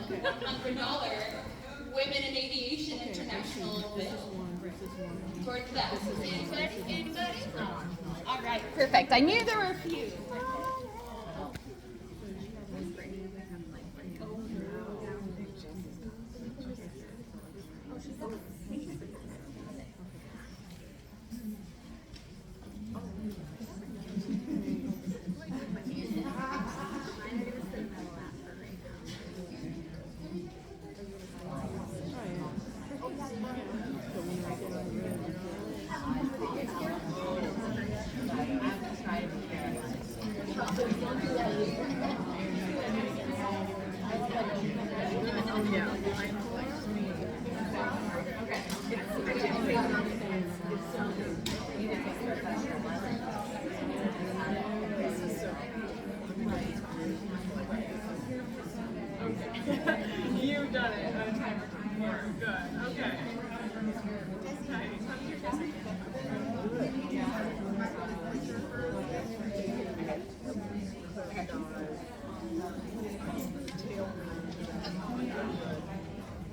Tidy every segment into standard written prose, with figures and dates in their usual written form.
$100 Women in Aviation International towards that. Anybody? Anybody? All right, perfect. I knew there were a few. You've done it on a timer before. Good. Okay.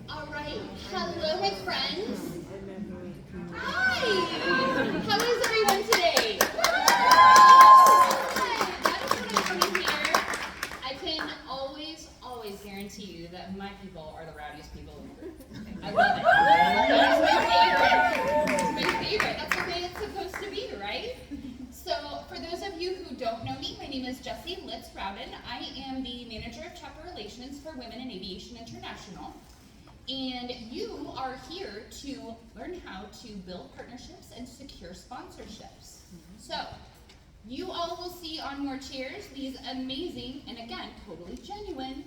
All right. Hello, my friends. Hi. How is everyone today? That is what I'm coming here. I can always guarantee you that my people are the rowdiest people in the group. I love it. That's my favorite. That's the way it's supposed to be, right? So, for those of you who don't know me, my name is Jessie Litz-Rowden. I am the Manager of Chapter Relations for Women in Aviation International. And you are here to learn how to build partnerships and secure sponsorships. So, you all will see on your chairs these amazing, and again, totally genuine,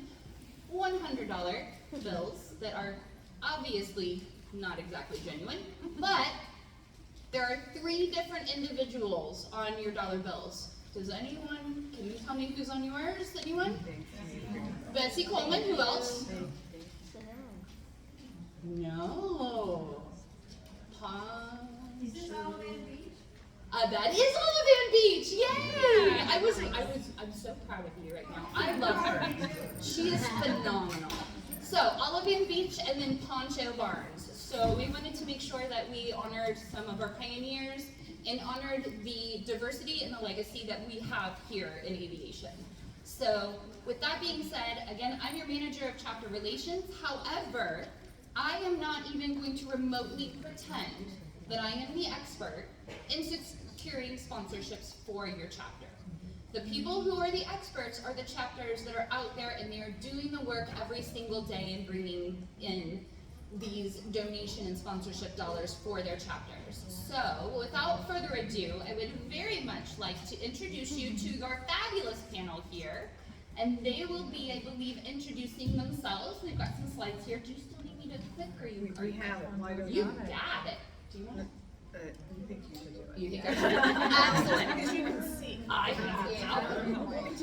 $100 bills that are obviously not exactly genuine, but there are 3 different individuals on your dollar bills. Does anyone, can you tell me who's on yours? Anyone? Betsy Coleman, who else? No. Is this Olive Beach? That is Olive Beach. Yay! I'm so proud of you right now. I love her. She is phenomenal. So Olive Beach and then Poncho Barnes. So we wanted to make sure that we honored some of our pioneers and honored the diversity and the legacy that we have here in aviation. So with that being said, again, I'm your Manager of Chapter Relations. However, I am not even going to remotely pretend that I am the expert in securing sponsorships for your chapter. The people who are the experts are the chapters that are out there and they are doing the work every single day and bringing in these donation and sponsorship dollars for their chapters. So, without further ado, I would very much like to introduce you to your fabulous panel here. And they will be, I believe, introducing themselves. We've got some slides here. Do you still need me to click, or you? We have it. Why don't You got it. Do you want to? You think you should do it? You think I should? Excellent. Because you can see. I can see.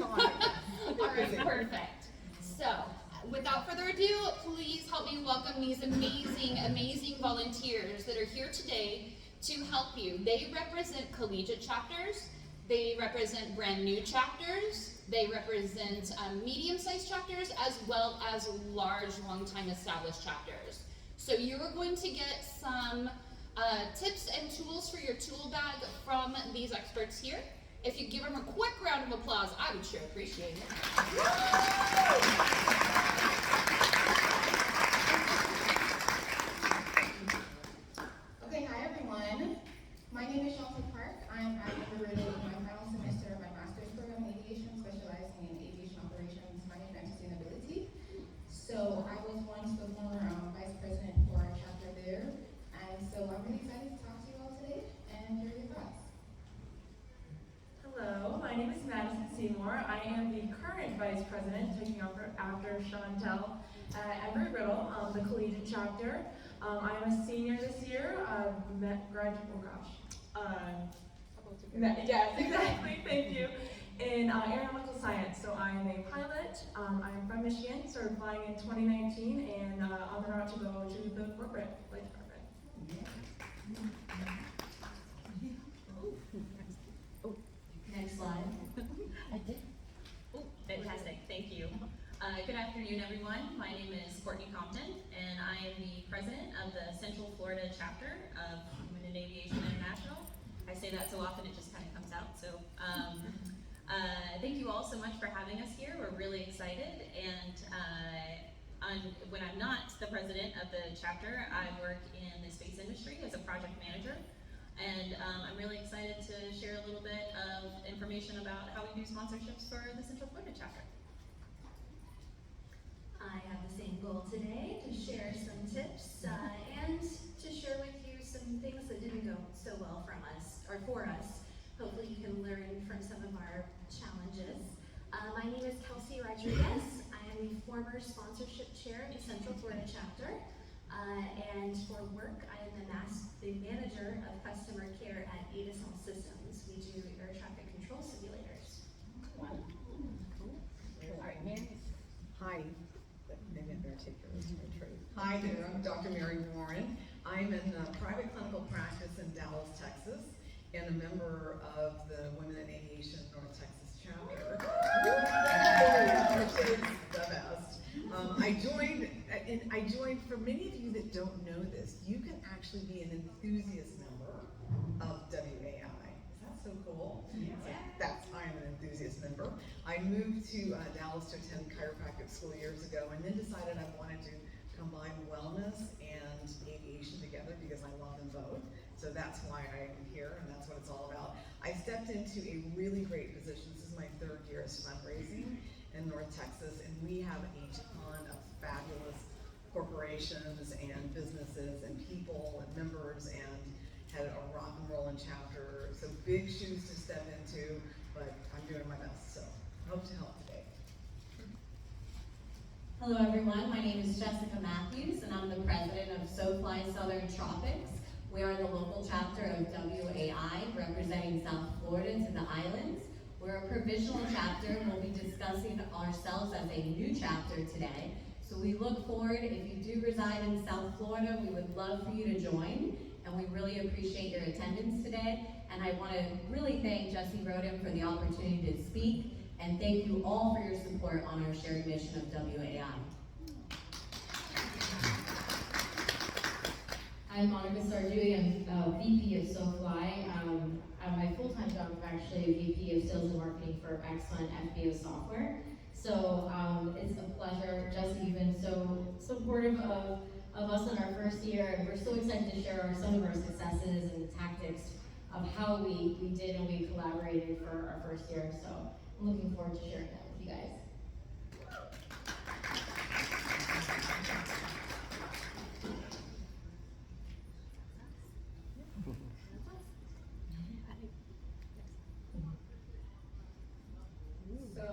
All right, perfect. So, without further ado, please help me welcome these amazing volunteers that are here today to help you. They represent collegiate chapters. They represent brand new chapters. They represent medium-sized chapters as well as large, long-time established chapters. So you are going to get some tips and tools for your tool bag from these experts here. If you give them a quick round of applause, I would sure appreciate it. Okay, hi everyone. My name is Shelton Park. I'm at the middle of my final semester of my master's program in aviation, specializing in aviation operations, management, and sustainability. So I was once the former vice president for our chapter there, and so I'm really excited to talk to you all today and hear your thoughts. Hello, my name is Madison Seymour. I am the current vice president, taking over after Chantel at Embry-Riddle, the collegiate chapter. I'm a senior this year. Yes, exactly. Thank you. In aeronautical science. So I'm a pilot. I'm from Michigan, started flying in 2019, and on the route to go to the corporate flight department. Next slide. I did. Oh, fantastic. Thank you. Good afternoon, everyone. My name is Courtney Compton, and I am the president of the Central Florida chapter of Women in Aviation International. I say that so often it just kind of comes out. So thank you all so much for having us here. We're really excited. And when I'm not the president of the chapter, I work in the space industry as a project manager. And I'm really excited to share a little bit of information about how we do sponsorships for the Central Florida chapter. I have the same goal today, to share some tips and to share with you some things that didn't go so well from us, or for us. Hopefully you can learn from some of our challenges. My name is Kelsey Rodriguez. I am the former sponsorship chair of the Central Florida chapter. And for work, I am the manager of customer care at Adasol Systems. We do air traffic control simulators. All right, Mary. Hi. Maybe I'm very articulate, it's very true. Hi there, I'm Dr. Mary Warren. I'm in private clinical practice in Dallas, Texas, and a member of the Women in Aviation North Texas chapter. Which is the best. I joined, for many of you that don't know this, you can actually be an enthusiast member of WAI. Is that so cool? Yeah. I'm an enthusiast member. I moved to Dallas to attend chiropractic school years ago, and then decided I wanted to combine wellness and aviation together because I love them both. So that's why I'm here, and that's what it's all about. I stepped into a really great position. This is my third year as fundraising in North Texas, and we have a ton of fabulous corporations and businesses and people and members, and had a rock and rollin' chapter. So big shoes to step into, but I'm doing my best, so hope to help today. Hello everyone, my name is Jessica Matthews and I'm the president of SoFly Southern Tropics. We are the local chapter of WAI representing South Florida to the islands. We're a provisional chapter and we'll be discussing ourselves as a new chapter today. So we look forward, if you do reside in South Florida, we would love for you to join, and we really appreciate your attendance today. And I want to really thank Jesse Roden for the opportunity to speak, and thank you all for your support on our shared mission of WAI. I'm Monica Sarjui. I'm VP of SoFly. My full-time job is actually a VP of Sales and Marketing for Excellent FBO Software. So it's a pleasure. Jesse, you've been so supportive of us in our first year, and we're so excited to share some of our successes and tactics of how we did and we collaborated for our first year. So I'm looking forward to sharing that with you guys. So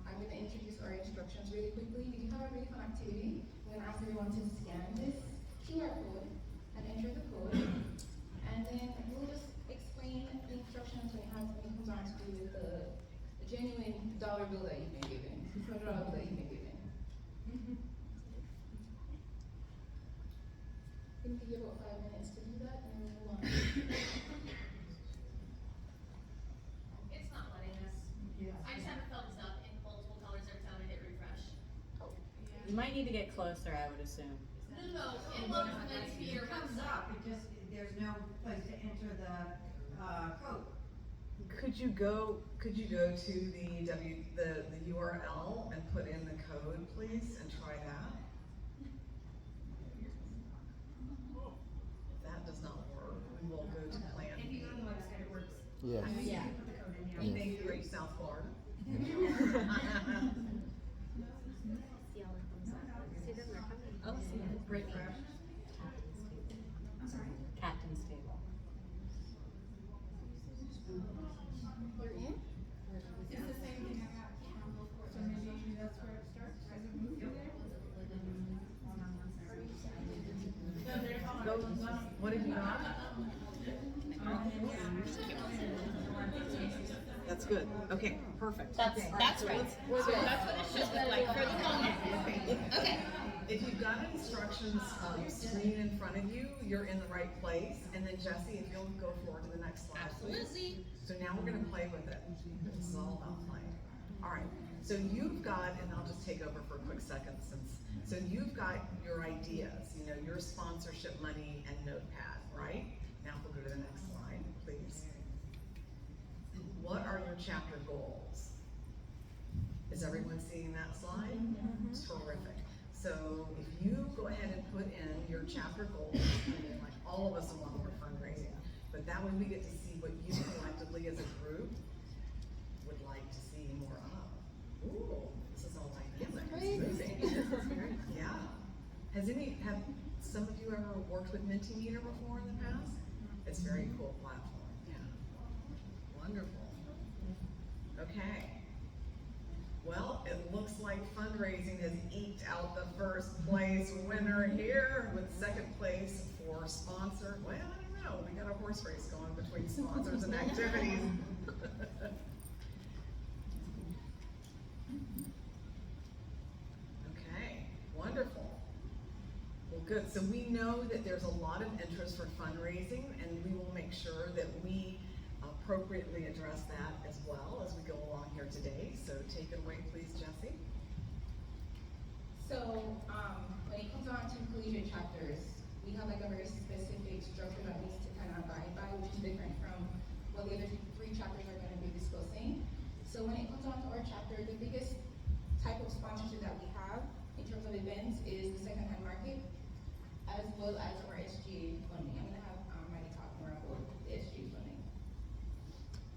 I'm going to introduce our instructions really quickly. We do have a really fun activity. I'm going to ask everyone to scan this QR code and enter the code. And then we'll just explain the instructions when it comes on to do with the genuine dollar bill that you've been given, $200 bill that you've been given. I think we give about 5 minutes to do that, and then we'll move on. It's not letting us. Yeah. I just have a thumbs up in multiple colors every time I hit refresh. You might need to get closer, I would assume. No, it looks like It comes up, it just, there's no place to enter the code. Could you go to the URL and put in the code, please, and try that? If that does not work, we will go to plan If B. you go to the website, it works. Yes. I know you can put the code in here. And thank you, Great South Florida. Oh, see, Brittany. I'm sorry? Captain's table. You're in? It's the same thing I got from before, so maybe that's where it starts, as it moves through there? Hold on one second. No, there's one. Go, what have you got? That's good. Okay, perfect. That's Okay. right. We're good. That's what it should look like for the moment. Okay. If you've got instructions screen in front of you, you're in the right place. And then Jesse, if you'll go forward to the next slide, please. Absolutely. So now we're gonna play with it. This is all about playing. All right. So you've got, and I'll just take over for a quick second so you've got your ideas, you know, your sponsorship money and notepad, right? Now if we'll go to the next slide, please. What are your chapter goals? Is everyone seeing that slide? Terrific. So if you go ahead and put in your chapter goals, I mean, like all of us want more fundraising, but that way we get to see what you collectively as a group would like to see more of. Ooh, this is all dynamic. It's moving. Yeah. Have some of you ever worked with Mentimeter before in the past? It's a very cool platform. Yeah. Wonderful. Okay. Well, it looks like fundraising has eked out the first place winner here with second place for sponsor. Well, I don't know. We got a horse race going between sponsors and activities. Okay, wonderful. Well, good. So we know that there's a lot of interest for fundraising, and we will make sure that we appropriately address that as well as we go along here today. So take it away, please, Jessie. So when it comes on to collegiate chapters, we have like a very specific structure that needs to kind of abide by, which is different from what the other 3 chapters are going to be discussing. So when it comes on to our chapter, the biggest type of sponsorship that we have in terms of events is the secondhand market, as well as our SGA funding. I'm going to have Miley talk more about the SGA funding.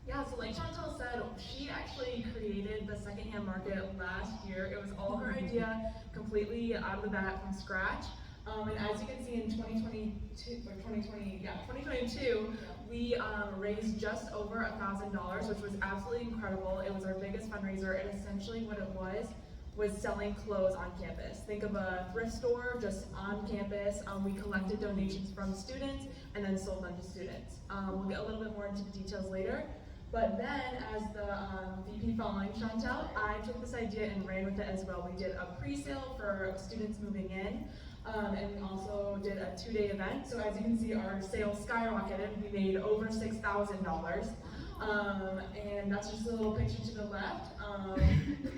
Yeah, so like Chantal said, she actually created the secondhand market last year. It was all her idea, completely out of the bat from scratch. And as you can see in 2022, we raised just over $1,000, which was absolutely incredible. It was our biggest fundraiser, and essentially what it was selling clothes on campus. Think of a thrift store just on campus. We collected donations from students and then sold them to students. We'll get a little bit more into the details later. But then, as the VP following Chantal, I took this idea and ran with it as well. We did a pre-sale for students moving in, and we also did a 2-day event. So as you can see, our sales skyrocketed. We made over $6,000. And that's just a little picture to the left.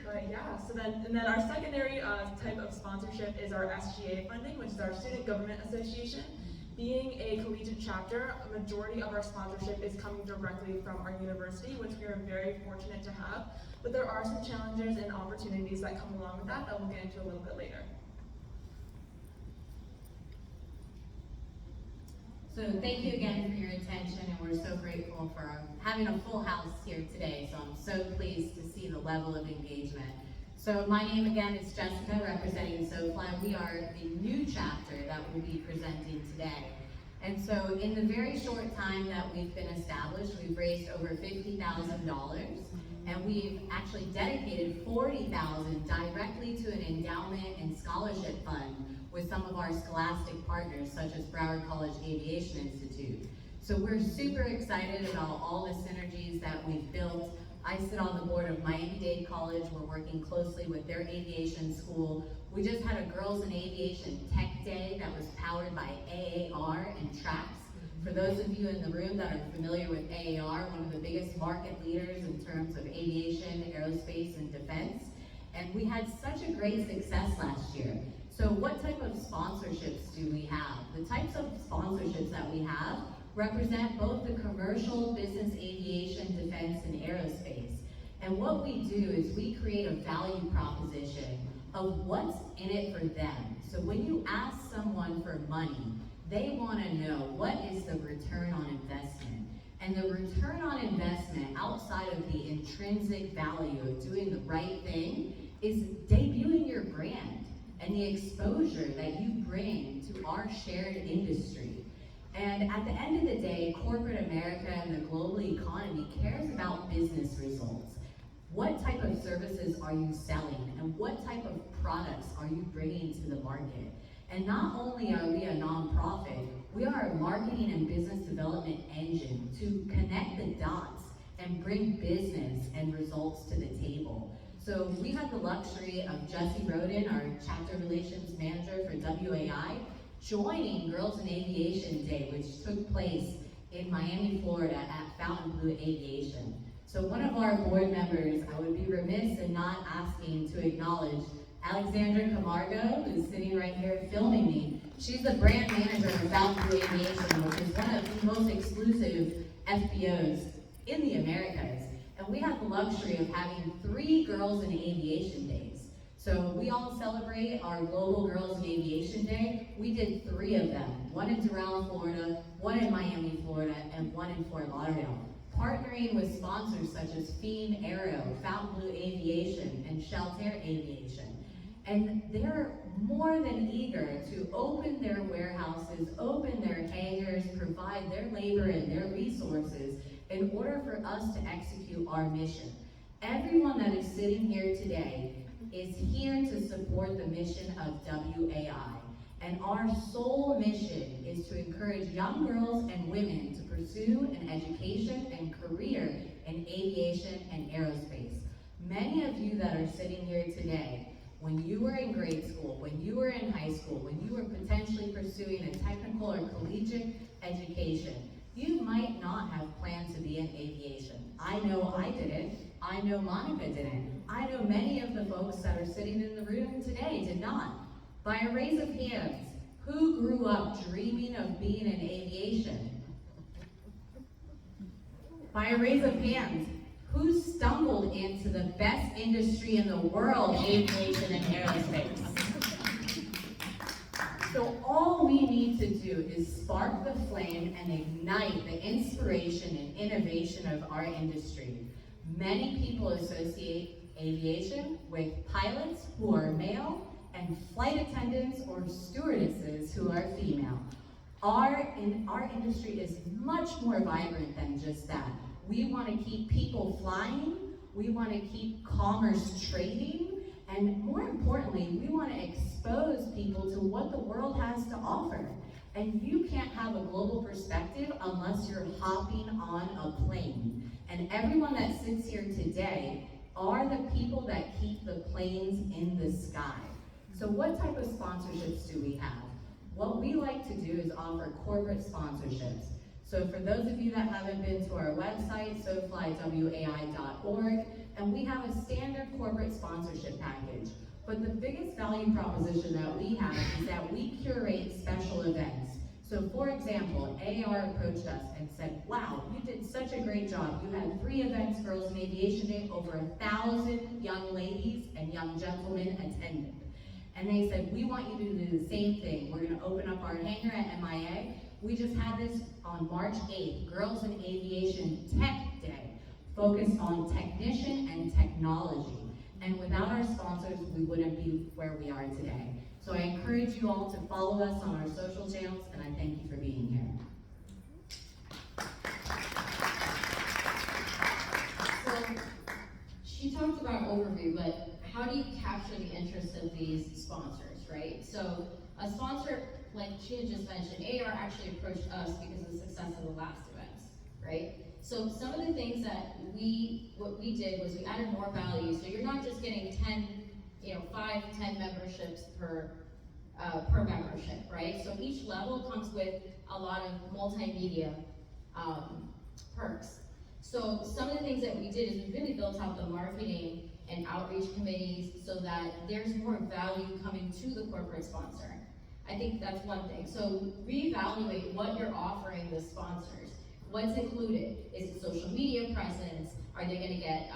But yeah, so then our secondary type of sponsorship is our SGA funding, which is our Student Government Association. Being a collegiate chapter, a majority of our sponsorship is coming directly from our university, which we are very fortunate to have. But there are some challenges and opportunities that come along with that we'll get into a little bit later. So thank you again for your attention, and we're so grateful for having a full house here today. So I'm so pleased to see the level of engagement. So my name again is Jessica, representing SoFly. We are the new chapter that will be presenting today. And so in the very short time that we've been established, we've raised over $50,000, and we've actually dedicated $40,000 directly to an endowment and scholarship fund with some of our scholastic partners, such as Broward College Aviation Institute. So we're super excited about all the synergies that we've built. I sit on the board of Miami-Dade College. We're working closely with their aviation school. We just had a Girls in Aviation Tech Day that was powered by AAR and TRAPS. For those of you in the room that are familiar with AAR, one of the biggest market leaders in terms of aviation, aerospace, and defense. And we had such a great success last year. So what type of sponsorships do we have? The types of sponsorships that we have represent both the commercial, business, aviation, defense, and aerospace. And what we do is we create a value proposition of what's in it for them. So when you ask someone for money, they want to know what is the return on investment. And the return on investment outside of the intrinsic value of doing the right thing is debuting your brand and the exposure that you bring to our shared industry. And at the end of the day, corporate America and the global economy cares about business results. What type of services are you selling, and what type of products are you bringing to the market? And not only are we a nonprofit, we are a marketing and business development engine to connect the dots and bring business and results to the table. So we had the luxury of Jessie Roden, our chapter relations manager for WAI, joining Girls in Aviation Day, which took place in Miami, Florida at Fountain Blue Aviation. So one of our board members, I would be remiss in not asking to acknowledge Alexandra Camargo, who's sitting right here filming me. She's the brand manager of Fountain Blue Aviation, which is one of the most exclusive FBOs in the Americas. And we have the luxury of having 3 Girls in Aviation days. So we all celebrate our Global Girls in Aviation Day. We did 3 of them, one in Doral, Florida, one in Miami, Florida, and one in Fort Lauderdale. Partnering with sponsors such as Fiend Aero, Fountain Blue Aviation, and Shelter Aviation. And they're more than eager to open their warehouses, open their hangars, provide their labor and their resources in order for us to execute our mission. Everyone that is sitting here today is here to support the mission of WAI. And our sole mission is to encourage young girls and women to pursue an education and career in aviation and aerospace. Many of you that are sitting here today, when you were in grade school, when you were in high school, when you were potentially pursuing a technical or collegiate education, you might not have planned to be in aviation. I know I didn't. I know Monica didn't. I know many of the folks that are sitting in the room today did not. By a raise of hands, who grew up dreaming of being in aviation? By a raise of hands, who stumbled into the best industry in the world, aviation and aerospace? So all we need to do is spark the flame and ignite the inspiration and innovation of our industry. Many people associate aviation with pilots who are male and flight attendants or stewardesses who are female. Our industry is much more vibrant than just that. We want to keep people flying, we want to keep commerce trading, and more importantly, we want to expose people to what the world has to offer. And you can't have a global perspective unless you're hopping on a plane. And everyone that sits here today are the people that keep the planes in the sky. So what type of sponsorships do we have? What we like to do is offer corporate sponsorships. So for those of you that haven't been to our website, soflywai.org, and we have a standard corporate sponsorship package. But the biggest value proposition that we have is that we curate special events. So for example, AR approached us and said, wow, you did such a great job. You had 3 events, Girls in Aviation Day, over 1,000 young ladies and young gentlemen attended. And they said, we want you to do the same thing. We're gonna open up our hangar at MIA. We just had this on March 8th, Girls in Aviation Tech Day, focused on technician and technology. And without our sponsors, we wouldn't be where we are today. So I encourage you all to follow us on our social channels, and I thank you for being here. So, she talked about overview, but how do you capture the interest of these sponsors, right? So, a sponsor, like she had just mentioned, AR actually approached us because of the success of the last events, right? So some of the things that what we did was we added more value. So you're not just getting 5, 10 memberships per membership, right? So each level comes with a lot of multimedia perks. So some of the things that we did is we really built out the marketing and outreach committees so that there's more value coming to the corporate sponsor. I think that's one thing. So reevaluate what you're offering the sponsors. What's included? Is it social media presence? Are they going to get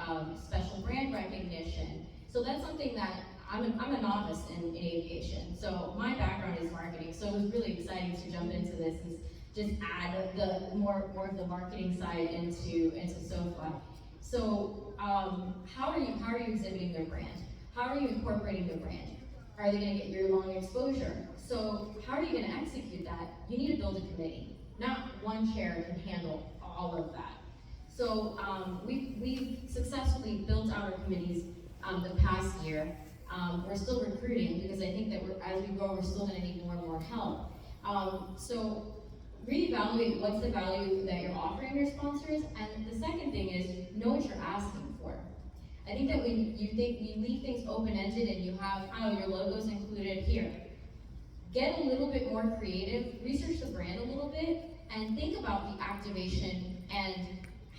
special brand recognition? So that's something that I'm a novice in aviation. So my background is marketing. So it was really exciting to jump into this and just add the more of the marketing side into SoFly. So how are you exhibiting their brand? How are you incorporating their brand? Are they going to get year-long exposure? So how are you going to execute that? You need to build a committee. Not one chair can handle all of that. So we've successfully built out our committees the past year. We're still recruiting because I think that as we grow, we're still going to need more and more help. So reevaluate what's the value that you're offering your sponsors, and the second thing is know what you're asking for. I think that when you leave things open-ended and you have, your logo's included here, get a little bit more creative, research the brand a little bit, and think about the activation and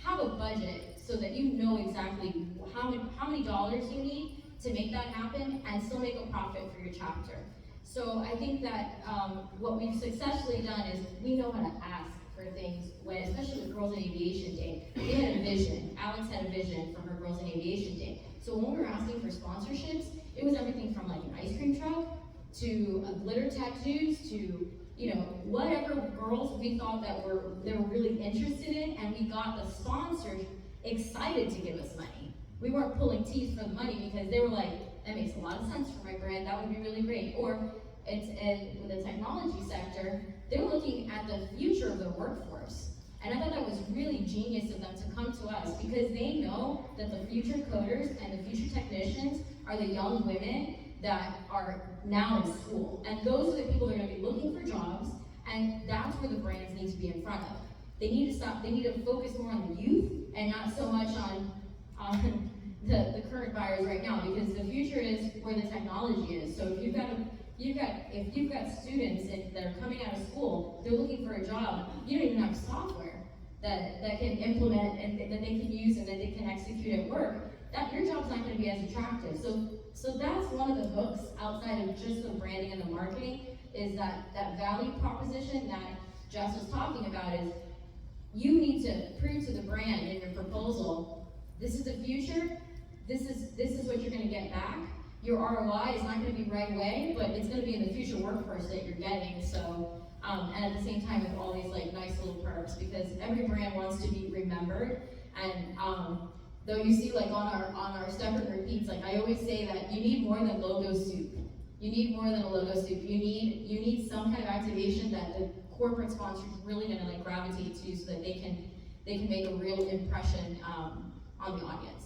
have a budget so that you know exactly how many dollars you need to make that happen and still make a profit for your chapter. So I think that what we've successfully done is we know how to ask for things, when, especially with Girls in Aviation Day. We had a vision. Alex had a vision for her Girls in Aviation Day. So when we were asking for sponsorships, it was everything from like an ice cream truck to glitter tattoos to, you know, whatever girls we thought that they were really interested in, and we got the sponsors excited to give us money. We weren't pulling teeth for the money because they were like, that makes a lot of sense for my brand, that would be really great. Or it's in the technology sector, they're looking at the future of the workforce. And I thought that was really genius of them to come to us because they know that the future coders and the future technicians are the young women that are now in school. And those are the people that are going to be looking for jobs, and that's where the brands need to be in front of. They need to focus more on the youth and not so much on the current buyers right now, because the future is where the technology is. So if you've got students that are coming out of school, they're looking for a job, you don't even have software that can implement and that they can use and that they can execute at work, that your job's not going to be as attractive. So that's one of the hooks outside of just the branding and the marketing, is that value proposition that Jess was talking about is you need to prove to the brand in your proposal, this is the future, this is what you're going to get back. Your ROI is not going to be right away, but it's going to be in the future workforce that you're getting. So, and at the same time with all these like nice little perks, because every brand wants to be remembered. And though you see like on our step and repeats, like I always say that you need more than logo soup. You need more than a logo soup. You need some kind of activation that the corporate sponsor is really going to like gravitate to, so that they can make a real impression on the audience.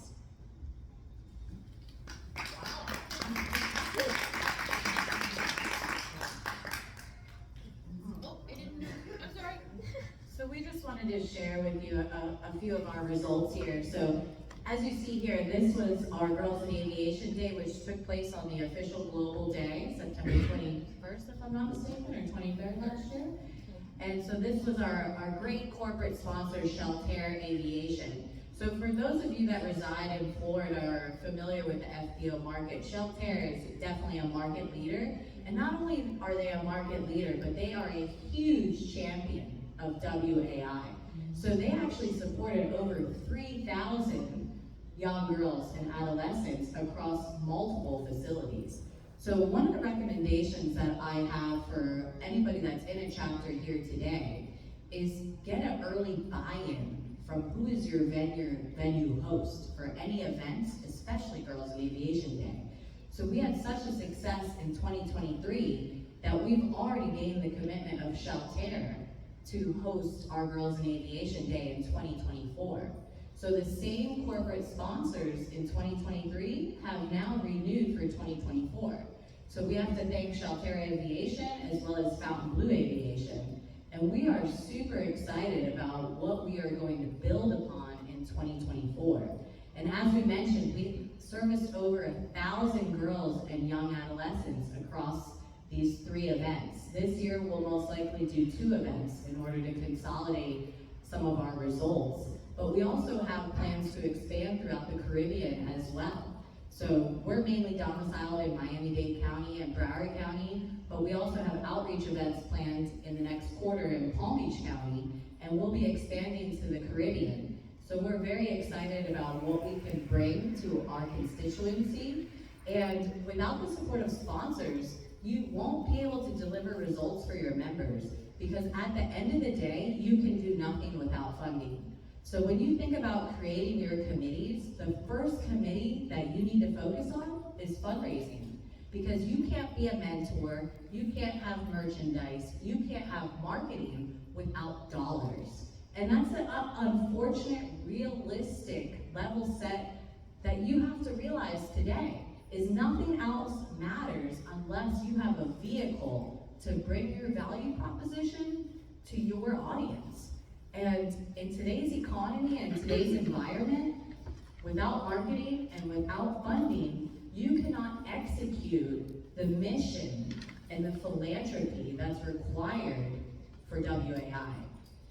So we just wanted to share with you a few of our results here. So as you see here, this was our Girls in Aviation Day, which took place on the official global day, September 21st, if I'm not mistaken, or 23rd last year. And so this was our great corporate sponsor, Sheltair Aviation. So for those of you that reside in Florida or are familiar with the FBO market, Sheltair is definitely a market leader. And not only are they a market leader, but they are a huge champion of WAI. So they actually supported over 3,000 young girls and adolescents across multiple facilities. So one of the recommendations that I have for anybody that's in a chapter here today is get an early buy-in from who is your venue host for any events, especially Girls in Aviation Day. So we had such a success in 2023 that we've already gained the commitment of Sheltair to host our Girls in Aviation Day in 2024. So the same corporate sponsors in 2023 have now renewed for 2024. So we have to thank Sheltair Aviation as well as Fountain Blue Aviation. And we are super excited about what we are going to build upon in 2024. And as we mentioned, we serviced over 1,000 girls and young adolescents across these 3 events. This year we'll most likely do 2 events in order to consolidate some of our results. But we also have plans to expand throughout the Caribbean as well. So we're mainly domiciled in Miami-Dade County and Broward County, but we also have outreach events planned in the next quarter in Palm Beach County, and we'll be expanding to the Caribbean. So we're very excited about what we can bring to our constituency. And without the support of sponsors, you won't be able to deliver results for your members, because at the end of the day, you can do nothing without funding. So when you think about creating your committees, the first committee that you need to focus on is fundraising. Because you can't be a mentor, you can't have merchandise, you can't have marketing without dollars. And that's an unfortunate, realistic level set that you have to realize today, is nothing else matters unless you have a vehicle to bring your value proposition to your audience. And in today's economy and today's environment, without marketing and without funding, you cannot execute the mission and the philanthropy that's required for WAI.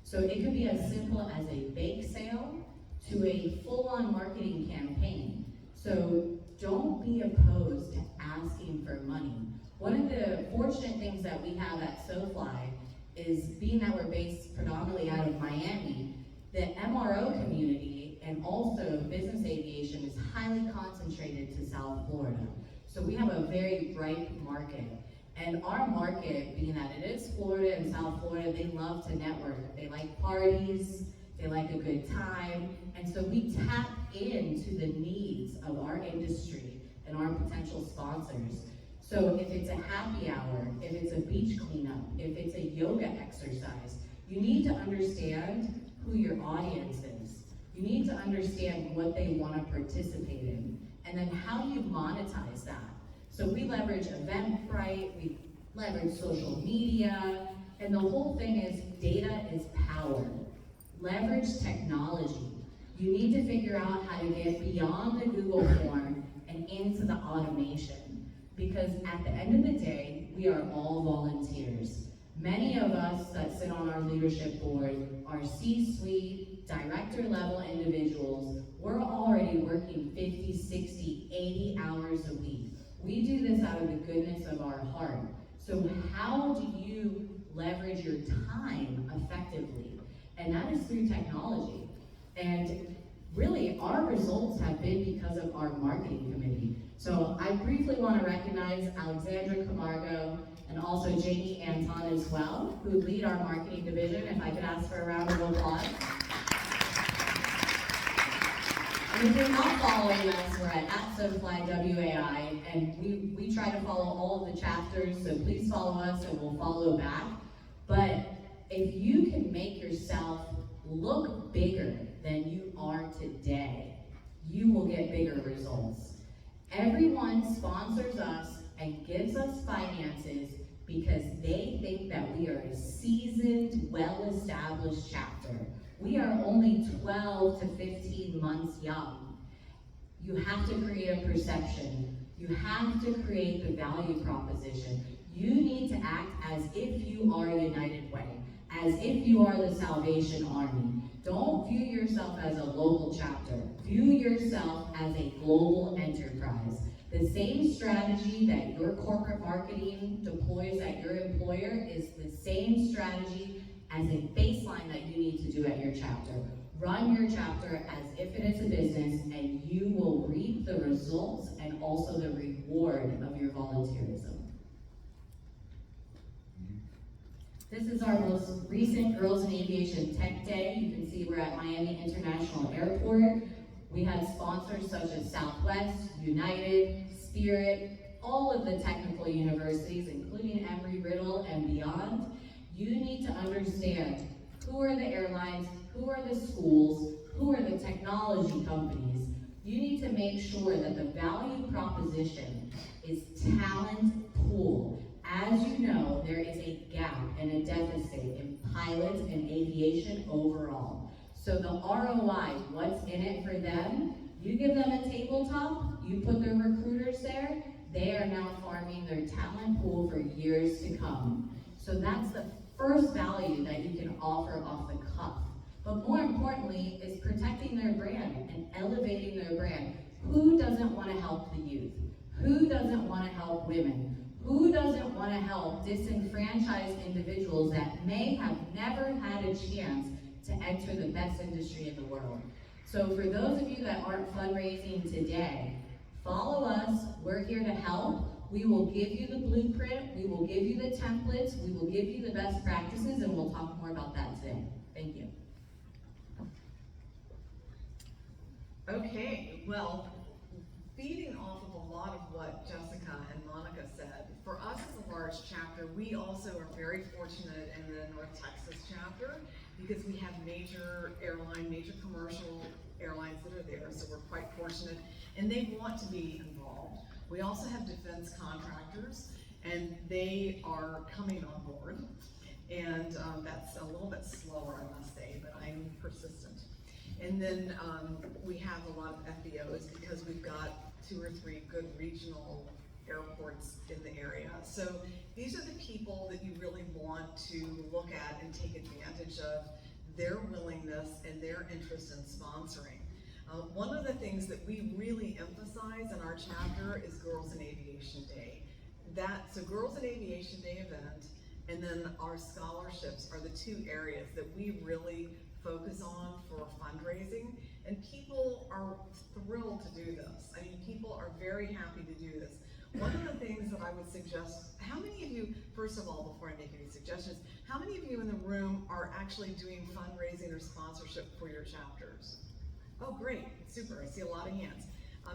So it could be as simple as a bake sale to a full-on marketing campaign. So don't be opposed to asking for money. One of the fortunate things that we have at SoFly is, being that we're based predominantly out of Miami, the MRO community and also business aviation is highly concentrated to South Florida. So we have a very ripe market. And our market, being that it is Florida and South Florida, they love to network. They like parties, they like a good time, and so we tap into the needs of our industry and our potential sponsors. So if it's a happy hour, if it's a beach cleanup, if it's a yoga exercise, you need to understand who your audience is. You need to understand what they want to participate in, and then how do you monetize that? So we leverage Eventbrite, we leverage social media, and the whole thing is data is power. Leverage technology. You need to figure out how to get beyond the Google form and into the automation. Because at the end of the day, we are all volunteers. Many of us that sit on our leadership board are C-suite, director level individuals. We're already working 50, 60, 80 hours a week. We do this out of the goodness of our heart. So how do you leverage your time effectively? And that is through technology. And really, our results have been because of our marketing committee. So I briefly want to recognize Alexandra Camargo and also Jamie Anton as well, who lead our marketing division. If I could ask for a round of applause. And if you're not following us, we're at SoFly WAI, and we try to follow all of the chapters, so please follow us and we'll follow back. But if you can make yourself look bigger than you are today, you will get bigger results. Everyone sponsors us and gives us finances because they think that we are a seasoned, well-established chapter. We are only 12 to 15 months young. You have to create a perception. You have to create the value proposition. You need to act as if you are United Way, as if you are the Salvation Army. Don't view yourself as a local chapter. View yourself as a global enterprise. The same strategy that your corporate marketing deploys at your employer is the same strategy as a baseline that you need to do at your chapter. Run your chapter as if it is a business, and you will reap the results and also the reward of your volunteerism. This is our most recent Girls in Aviation Tech Day. You can see we're at Miami International Airport. We had sponsors such as Southwest, United, Spirit, all of the technical universities, including Embry-Riddle and beyond. You need to understand who are the airlines, who are the schools, who are the technology companies. You need to make sure that the value proposition is talent pool. As you know, there is a gap and a deficit in pilots and aviation overall. So the ROI, what's in it for them? You give them a tabletop, you put their recruiters there, they are now farming their talent pool for years to come. So that's the first value that you can offer off the cuff. But more importantly is protecting their brand and elevating their brand. Who doesn't want to help the youth? Who doesn't want to help women? Who doesn't want to help disenfranchised individuals that may have never had a chance to enter the best industry in the world? So for those of you that aren't fundraising today, follow us. We're here to help. We will give you the blueprint. We will give you the templates. We will give you the best practices, and we'll talk more about that today. Thank you. Okay, well, feeding off of a lot of what Jessica and Monica said, for us as a large chapter, we also are very fortunate in the North Texas chapter because we have major commercial airlines that are there, so we're quite fortunate, and they want to be involved. We also have defense contractors, and they are coming on board, and that's a little bit slower, I must say, but I'm persistent. And then we have a lot of FBOs because we've got 2 or 3 good regional airports in the area. So these are the people that you really want to look at and take advantage of their willingness and their interest in sponsoring. One of the things that we really emphasize in our chapter is Girls in Aviation Day. So Girls in Aviation Day event and then our scholarships are the two areas that we really focus on for fundraising, and people are thrilled to do this. I mean, people are very happy to do this. One of the things that I would suggest, how many of you, first of all, before I make any suggestions, how many of you in the room are actually doing fundraising or sponsorship for your chapters? Oh, great, super, I see a lot of hands.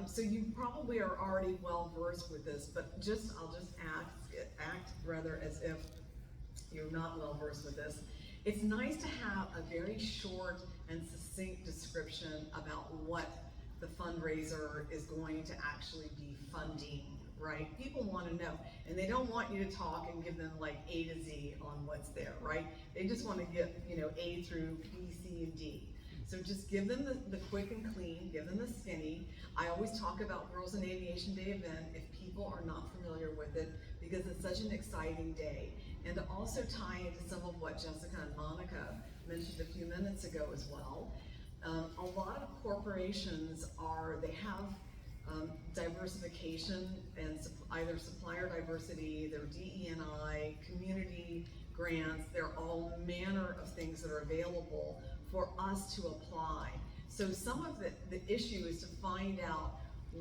So you probably are already well versed with this, but I'll just act rather as if you're not well versed with this. It's nice to have a very short and succinct description about what the fundraiser is going to actually be funding, right? People want to know, and they don't want you to talk and give them like A to Z on what's there, right? They just want to get, A through B, C, and D. So just give them the quick and clean, give them the skinny. I always talk about Girls in Aviation Day event if people are not familiar with it, because it's such an exciting day. And to also tie into some of what Jessica and Monica mentioned a few minutes ago as well. A lot of corporations they have diversification and either supplier diversity, their DE&I, community grants, there are all manner of things that are available for us to apply. So some of the issue is to find out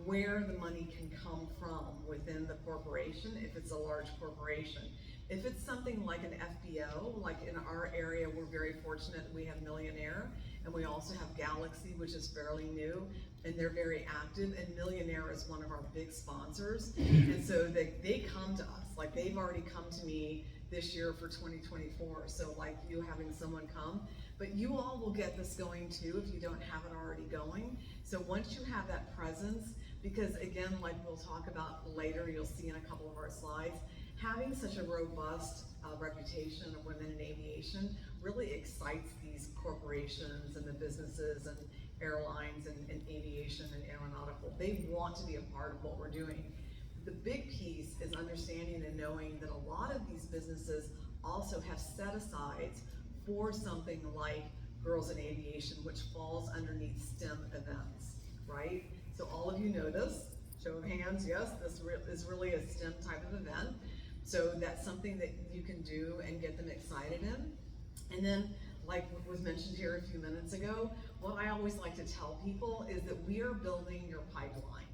where the money can come from within the corporation, if it's a large corporation. If it's something like an FBO, like in our area, we're very fortunate we have Millionaire, and we also have Galaxy, which is fairly new, and they're very active, and Millionaire is one of our big sponsors. And so they come to us, like they've already come to me this year for 2024, so like you having someone come. But you all will get this going too if you don't have it already going. So once you have that presence, because again, like we'll talk about later, you'll see in a couple of our slides, having such a robust reputation of women in aviation really excites these corporations and the businesses and airlines and aviation and aeronautical. They want to be a part of what we're doing. The big piece is understanding and knowing that a lot of these businesses also have set-asides for something like Girls in Aviation, which falls underneath STEM events, right? So all of you know this, show of hands, yes, this is really a STEM type of event. So that's something that you can do and get them excited in. And then, like was mentioned here a few minutes ago, what I always like to tell people is that we are building your pipeline.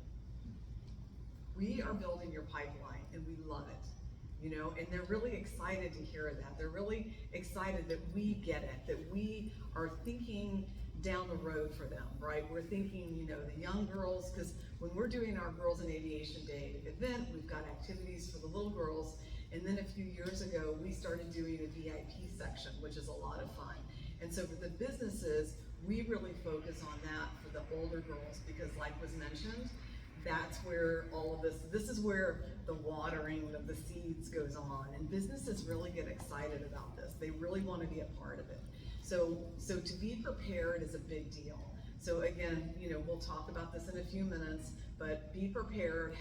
We are building your pipeline, and we love it. And they're really excited to hear that. They're really excited that we get it, that we are thinking down the road for them, right? We're thinking, the young girls, because when we're doing our Girls in Aviation Day event, we've got activities for the little girls, and then a few years ago, we started doing a VIP section, which is a lot of fun. And so for the businesses, we really focus on that for the older girls, because like was mentioned, that's where all of this is where the watering of the seeds goes on, and businesses really get excited about this. They really want to be a part of it. So to be prepared is a big deal. So again, we'll talk about this in a few minutes, but be prepared,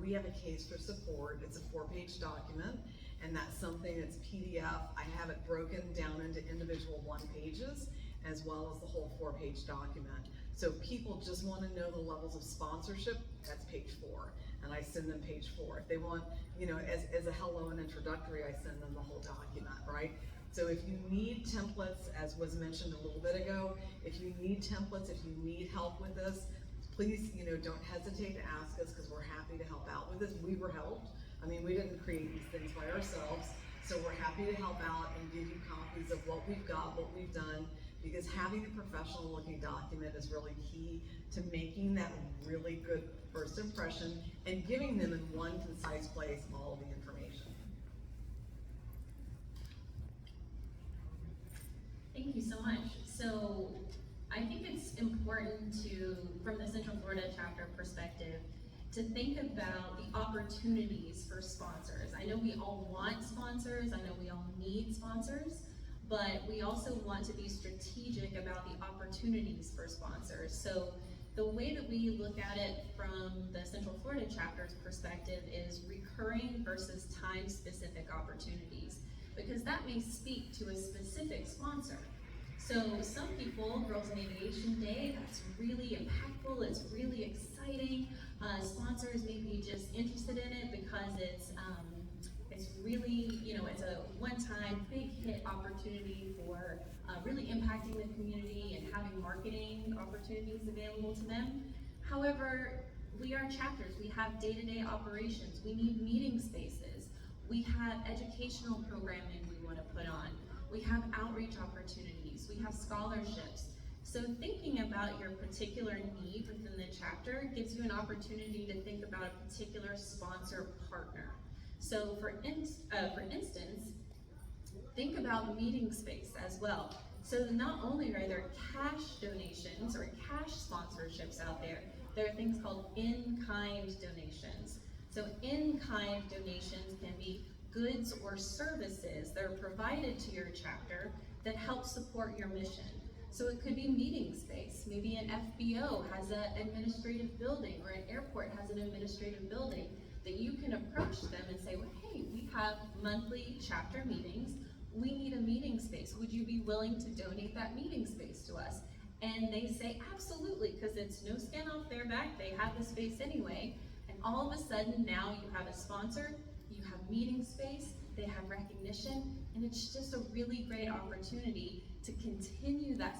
we have a case for support. It's a 4-page document, and that's something that's PDF. I have it broken down into individual 1-pages, as well as the whole 4-page document. So people just want to know the levels of sponsorship, that's page 4, and I send them page 4. If they want, as a hello and introductory, I send them the whole document, right? So if you need templates, as was mentioned a little bit ago, if you need templates, if you need help with this, please, don't hesitate to ask us, because we're happy to help out with this. We were helped. I mean, we didn't create these things by ourselves, so we're happy to help out and give you copies of what we've got, what we've done, because having a professional looking document is really key to making that really good first impression and giving them in one concise place all of the information. Thank you so much. So I think it's important to, from the Central Florida chapter perspective, to think about the opportunities for sponsors. I know we all want sponsors, I know we all need sponsors, but we also want to be strategic about the opportunities for sponsors. So the way that we look at it from the Central Florida chapter's perspective is recurring versus time-specific opportunities, because that may speak to a specific sponsor. So some people, Girls in Aviation Day, that's really impactful, it's really exciting. Sponsors may be just interested in it because it's really, it's a one-time big hit opportunity for really impacting the community and having marketing opportunities available to them. However, we are chapters, we have day-to-day operations, we need meeting spaces, we have educational programming we want to put on, we have outreach opportunities, we have scholarships. So thinking about your particular need within the chapter gives you an opportunity to think about a particular sponsor partner. So for instance, think about meeting space as well. So not only are there cash donations or cash sponsorships out there, there are things called in-kind donations. So in-kind donations can be goods or services that are provided to your chapter that help support your mission. So it could be meeting space. Maybe an FBO has an administrative building, or an airport has an administrative building that you can approach them and say, well, hey, we have monthly chapter meetings. We need a meeting space. Would you be willing to donate that meeting space to us? And they say, absolutely, because it's no skin off their back. They have the space anyway. And all of a sudden, now you have a sponsor, you have meeting space, they have recognition, and it's just a really great opportunity to continue that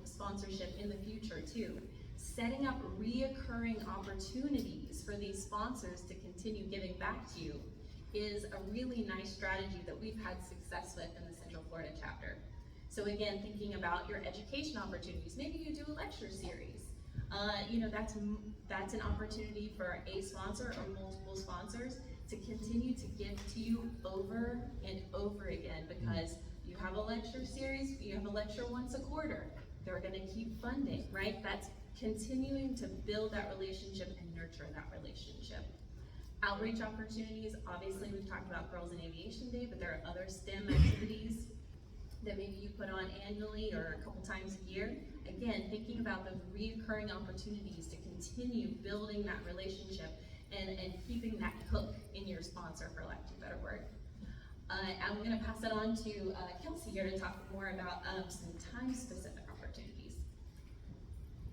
sponsorship in the future too. Setting up reoccurring opportunities for these sponsors to continue giving back to you is a really nice strategy that we've had success with in the Central Florida chapter. So again, thinking about your education opportunities, maybe you do a lecture series. That's an opportunity for a sponsor or multiple sponsors to continue to give to you over and over again, because you have a lecture series, you have a lecture once a quarter. They're gonna keep funding, right? That's continuing to build that relationship and nurture that relationship. Outreach opportunities, obviously we've talked about Girls in Aviation Day, but there are other STEM activities that maybe you put on annually or a couple times a year. Again, thinking about those reoccurring opportunities to continue building that relationship and keeping that hook in your sponsor, for lack of a better word. I'm gonna pass it on to Kelsey here to talk more about some time-specific opportunities.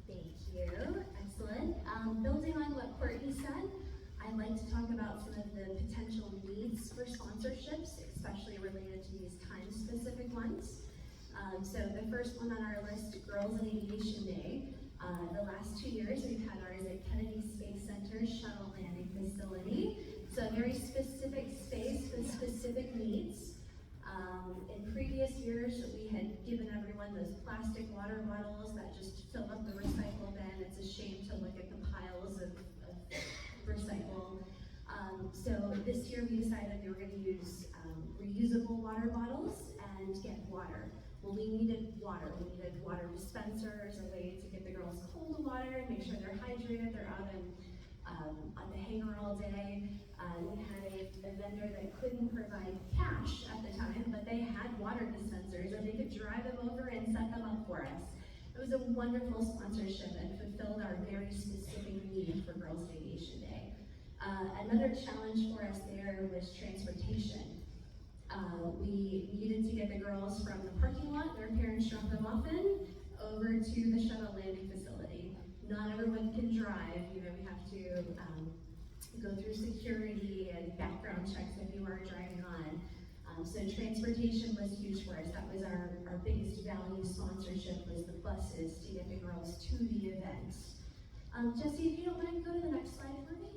Thank you, excellent. Building on what Courtney said, I'd like to talk about some of the potential needs for sponsorships, especially related to these time-specific ones. So the first one on our list, Girls in Aviation Day. The last 2 years we've had ours at Kennedy Space Center Shuttle Landing Facility. So a very specific space with specific needs. In previous years, we had given everyone those plastic water bottles that just fill up the recycle bin. It's a shame to look at the piles of recycle. So this year we decided we were going to use reusable water bottles and get water. Well, we needed water. We needed water dispensers, a way to get the girls cold water, make sure they're hydrated, they're out on the hangar all day. We had a vendor that couldn't provide cash at the time, but they had water dispensers, and they could drive them over and set them up for us. It was a wonderful sponsorship and fulfilled our very specific need for Girls in Aviation Day. Another challenge for us there was transportation. We needed to get the girls from the parking lot, their parents dropped them off in, over to the shuttle landing facility. Not everyone can drive, we have to go through security and background checks if you are driving on. So transportation was huge for us. That was our biggest value sponsorship, was the buses to get the girls to the event. Jesse, if you don't mind, go to the next slide for me.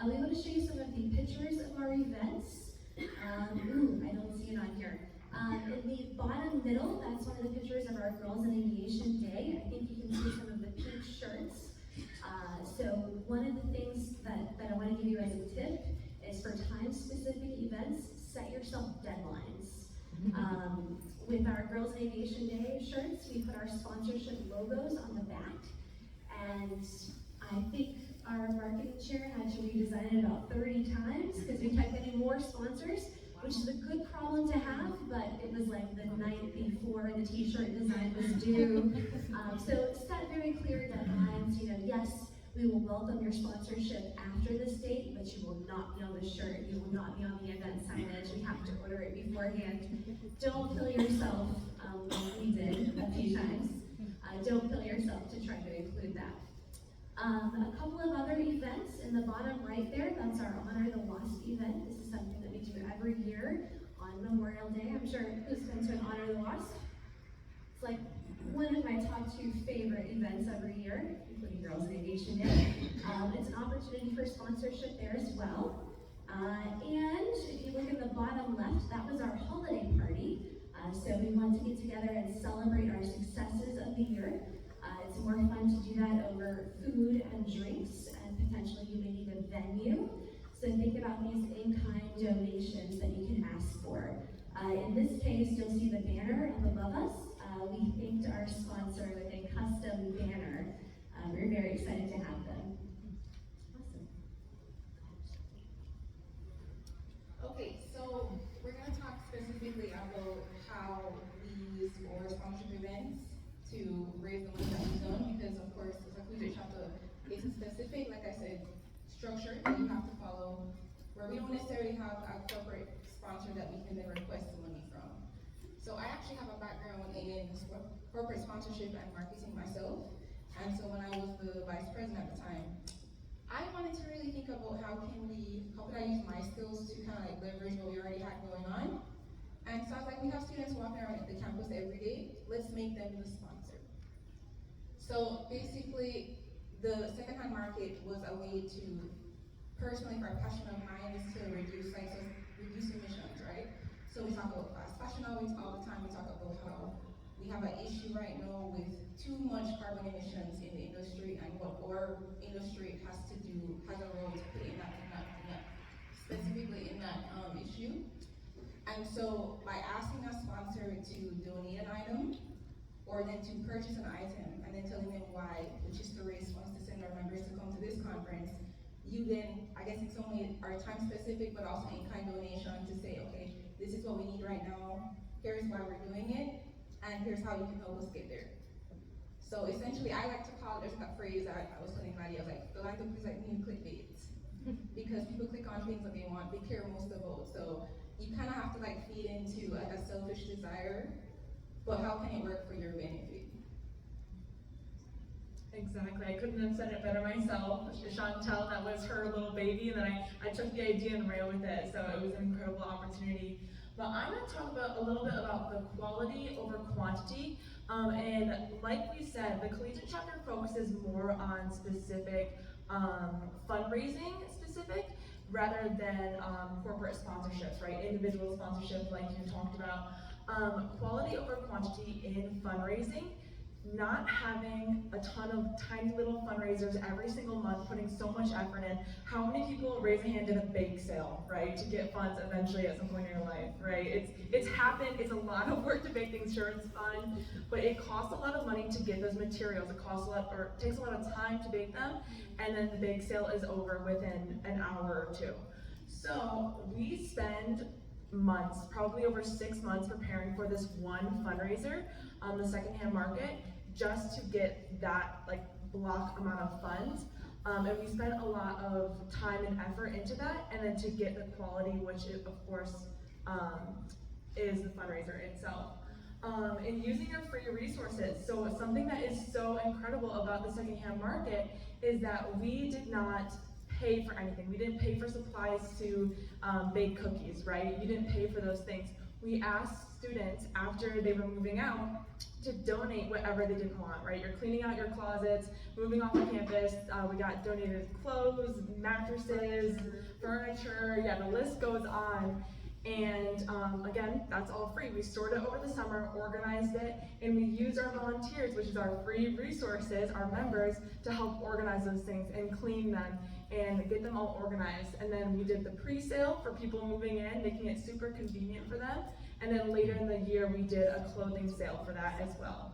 We want to show you some of the pictures of our events. I don't see it on here. In the bottom middle, that's one of the pictures of our Girls in Aviation Day. I think you can see some of the pink shirts. So one of the things that I want to give you as a tip is, for time-specific events, set yourself deadlines. With our Girls in Aviation Day shirts, we put our sponsorship logos on the back, and I think our marketing chair had to redesign it about 30 times because we kept getting more sponsors, which is a good problem to have, but it was like the night before the t-shirt design was due. So set very clear deadlines. Yes, We will welcome your sponsorship after this date, but you will not be on the shirt, you will not be on the event signage. We have to order it beforehand. Don't kill yourself, like we did a few times. Don't kill yourself to try to include that. A couple of other events in the bottom right there, that's our Honor the Wasp event. This is something that we do every year on Memorial Day. I'm sure who's been to an Honor the Wasp? It's like one of my top 2 favorite events every year, including Girls in Aviation Day. It's an opportunity for sponsorship there as well. And if you look in the bottom left, that was our holiday party. So we want to get together and celebrate our successes of the year. It's more fun to do that over food and drinks, and potentially you may need a venue. So think about these in-kind donations that you can ask for. In this case, you'll see the banner up above us. We thanked our sponsor with a custom banner. We're very excited to have them. Awesome. Okay, so we're going to talk specifically about how we use our sponsorship events to raise the money that we've done, because of course, as a collegiate chapter, it's a specific, like I said, structure that you have to follow, where we don't necessarily have a corporate sponsor that we can then request the money from. So I actually have a background in corporate sponsorship and marketing myself, and so when I was the vice president at the time, I wanted to really think about how could I use my skills to kind of like leverage what we already had going on. And so I was like, we have students walking around at the campus every day, let's make them the sponsor. So basically, the secondhand market was a way to, personally for a passion of mine, is to reduce emissions, right? So we talk about fast fashion all the time. We talk about how we have an issue right now with too much carbon emissions in the industry, and what our industry has a role to play in that specifically in that issue. And so by asking a sponsor to donate an item, or then to purchase an item, and then telling them why, which is to raise funds to send our members to come to this conference, you then, I guess it's only our time specific, but also in-kind donation to say, okay, this is what we need right now, here's why we're doing it, and here's how you can help us get there. So essentially, I like to call, there's that phrase that I was telling Maddie, I was like, philanthropy is like new clickbait. Because people click on things that they want, they care most about. So you kind of have to like feed into like a selfish desire, but how can it work for your benefit? Exactly, I couldn't have said it better myself. Chantel, that was her little baby, and then I took the idea and ran with it, so it was an incredible opportunity. But I'm going to talk about a little bit about the quality over quantity, and like we said, the collegiate chapter focuses more on specific fundraising rather than corporate sponsorships, right? Individual sponsorship like you talked about. Quality over quantity in fundraising, not having a ton of tiny little fundraisers every single month, putting so much effort in. How many people raise a hand in a bake sale, right, to get funds eventually at some point in your life, right? It's happened, it's a lot of work to make things sure it's fun, but it costs a lot of money to get those materials. It costs a lot, or it takes a lot of time to bake them, and then the bake sale is over within an hour or 2. So we spend months, probably over 6 months, preparing for this one fundraiser on the secondhand market, just to get that like block amount of funds. And we spent a lot of time and effort into that, and then to get the quality, which is, of course, is the fundraiser itself. And using your free resources. So something that is so incredible about the secondhand market is that we did not pay for anything. We didn't pay for supplies to bake cookies, right? You didn't pay for those things. We asked students after they were moving out to donate whatever they didn't want, right? You're cleaning out your closets, moving off the campus. We got donated clothes, mattresses, furniture, yeah, the list goes on. And again, that's all free. We stored it over the summer, organized it, and we used our volunteers, which is our free resources, our members, to help organize those things and clean them and get them all organized. And then we did the pre-sale for people moving in, making it super convenient for them. And then later in the year, we did a clothing sale for that as well.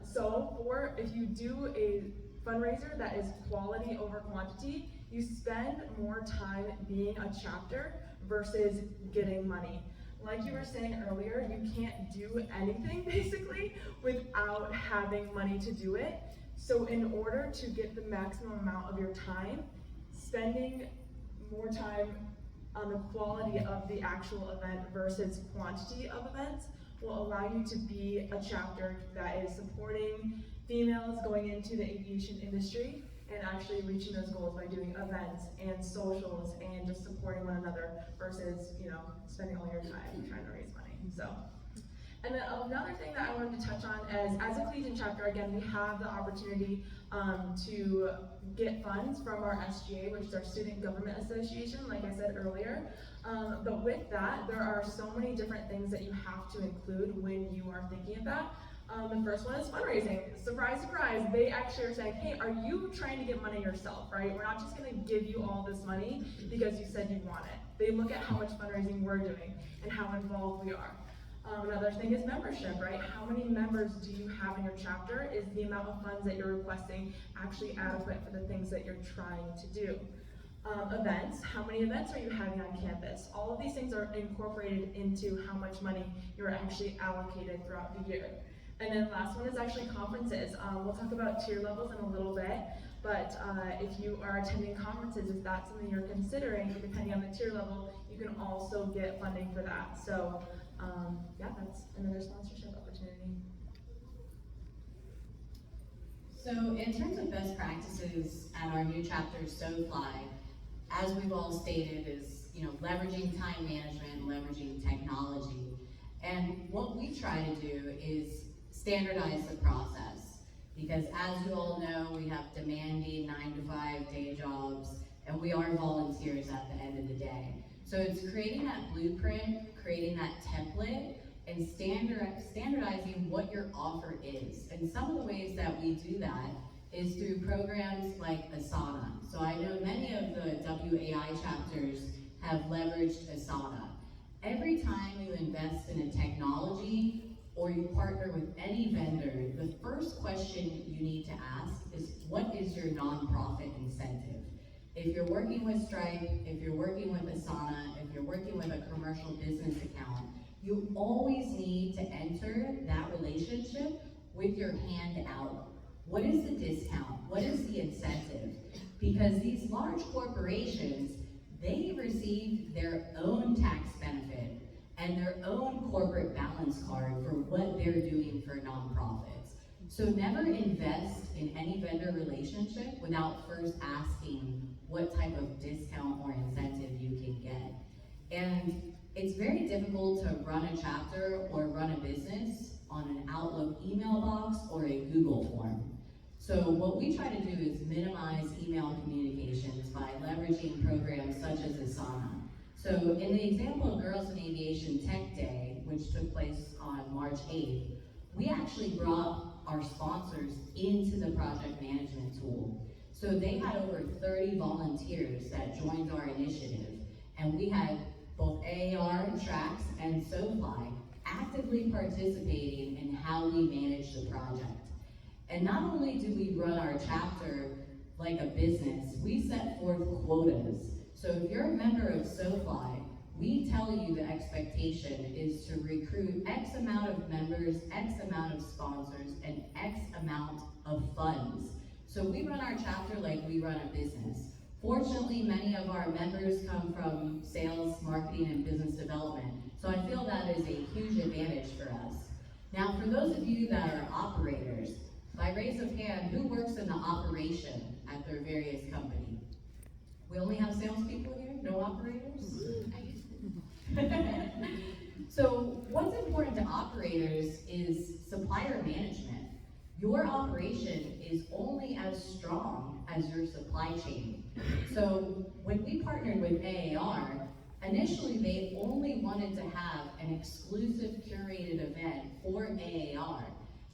So if you do a fundraiser that is quality over quantity, you spend more time being a chapter versus getting money. Like you were saying earlier, you can't do anything basically without having money to do it. So in order to get the maximum amount of your time, spending more time on the quality of the actual event versus quantity of events will allow you to be a chapter that is supporting females going into the aviation industry and actually reaching those goals by doing events and socials and just supporting one another versus, spending all your time trying to raise money. So. And then another thing that I wanted to touch on is, as a collegiate chapter, again, we have the opportunity to get funds from our SGA, which is our Student Government Association, like I said earlier. But with that, there are so many different things that you have to include when you are thinking of that. The first one is fundraising. Surprise, surprise, they actually are saying, hey, are you trying to get money yourself, right? We're not just gonna give you all this money because you said you want it. They look at how much fundraising we're doing and how involved we are. Another thing is membership, right? How many members do you have in your chapter? Is the amount of funds that you're requesting actually adequate for the things that you're trying to do? Events, how many events are you having on campus? All of these things are incorporated into how much money you're actually allocated throughout the year. And then last one is actually conferences. We'll talk about tier levels in a little bit, but if you are attending conferences, if that's something you're considering, depending on the tier level, you can also get funding for that. So yeah, that's another sponsorship opportunity. So in terms of best practices at our new chapter, SoFly, as we've all stated, is leveraging time management, leveraging technology. And what we try to do is standardize the process. Because as you all know, we have demanding 9-to-5 day jobs, and we are volunteers at the end of the day. So it's creating that blueprint, creating that template, and standardizing what your offer is. And some of the ways that we do that is through programs like Asana. So I know many of the WAI chapters have leveraged Asana. Every time you invest in a technology or you partner with any vendor, the first question you need to ask is, what is your nonprofit incentive? If you're working with Stripe, if you're working with Asana, if you're working with a commercial business account, you always need to enter that relationship with your hand out. What is the discount? What is the incentive? Because these large corporations, they receive their own tax benefit and their own corporate balance card for what they're doing for nonprofits. So never invest in any vendor relationship without first asking what type of discount or incentive you can get. And it's very difficult to run a chapter or run a business on an Outlook email box or a Google form. So what we try to do is minimize email communications by leveraging programs such as Asana. So in the example of Girls in Aviation Tech Day, which took place on March 8th, we actually brought our sponsors into the project management tool. So they had over 30 volunteers that joined our initiative, and we had both AAR, Trax, and SoFly actively participating in how we manage the project. And not only do we run our chapter like a business, we set forth quotas. So if you're a member of SoFly, we tell you the expectation is to recruit X amount of members, X amount of sponsors, and X amount of funds. So we run our chapter like we run a business. Fortunately, many of our members come from sales, marketing, and business development. So I feel that is a huge advantage for us. Now, for those of you that are operators, by raise of hand, who works in the operation at their various company? We only have salespeople here, no operators? So what's important to operators is supplier management. Your operation is only as strong as your supply chain. So when we partnered with AAR, initially they only wanted to have an exclusive curated event for AAR.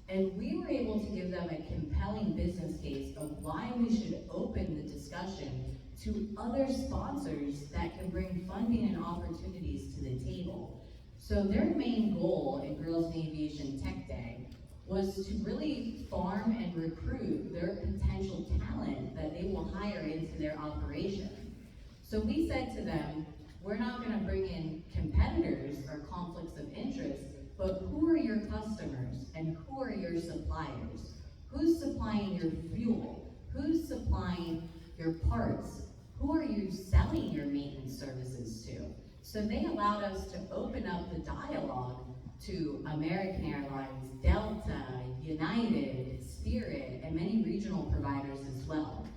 And we were able to give them a compelling business case of why we should open the discussion to other sponsors that can bring funding and opportunities to the table. So their main goal in Girls in Aviation Tech Day was to really farm and recruit their potential talent that they will hire into their operation. So we said to them, we're not going to bring in competitors or conflicts of interest, but who are your customers and who are your suppliers? Who's supplying your fuel? Who's supplying your parts? Who are you selling your maintenance services to? So they allowed us to open up the dialogue to American Airlines, Delta, United, Spirit, and many regional providers as well.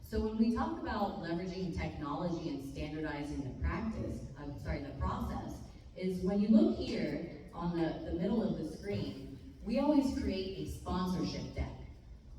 So when we talk about leveraging technology and standardizing the process, is when you look here on the middle of the screen, we always create a sponsorship deck,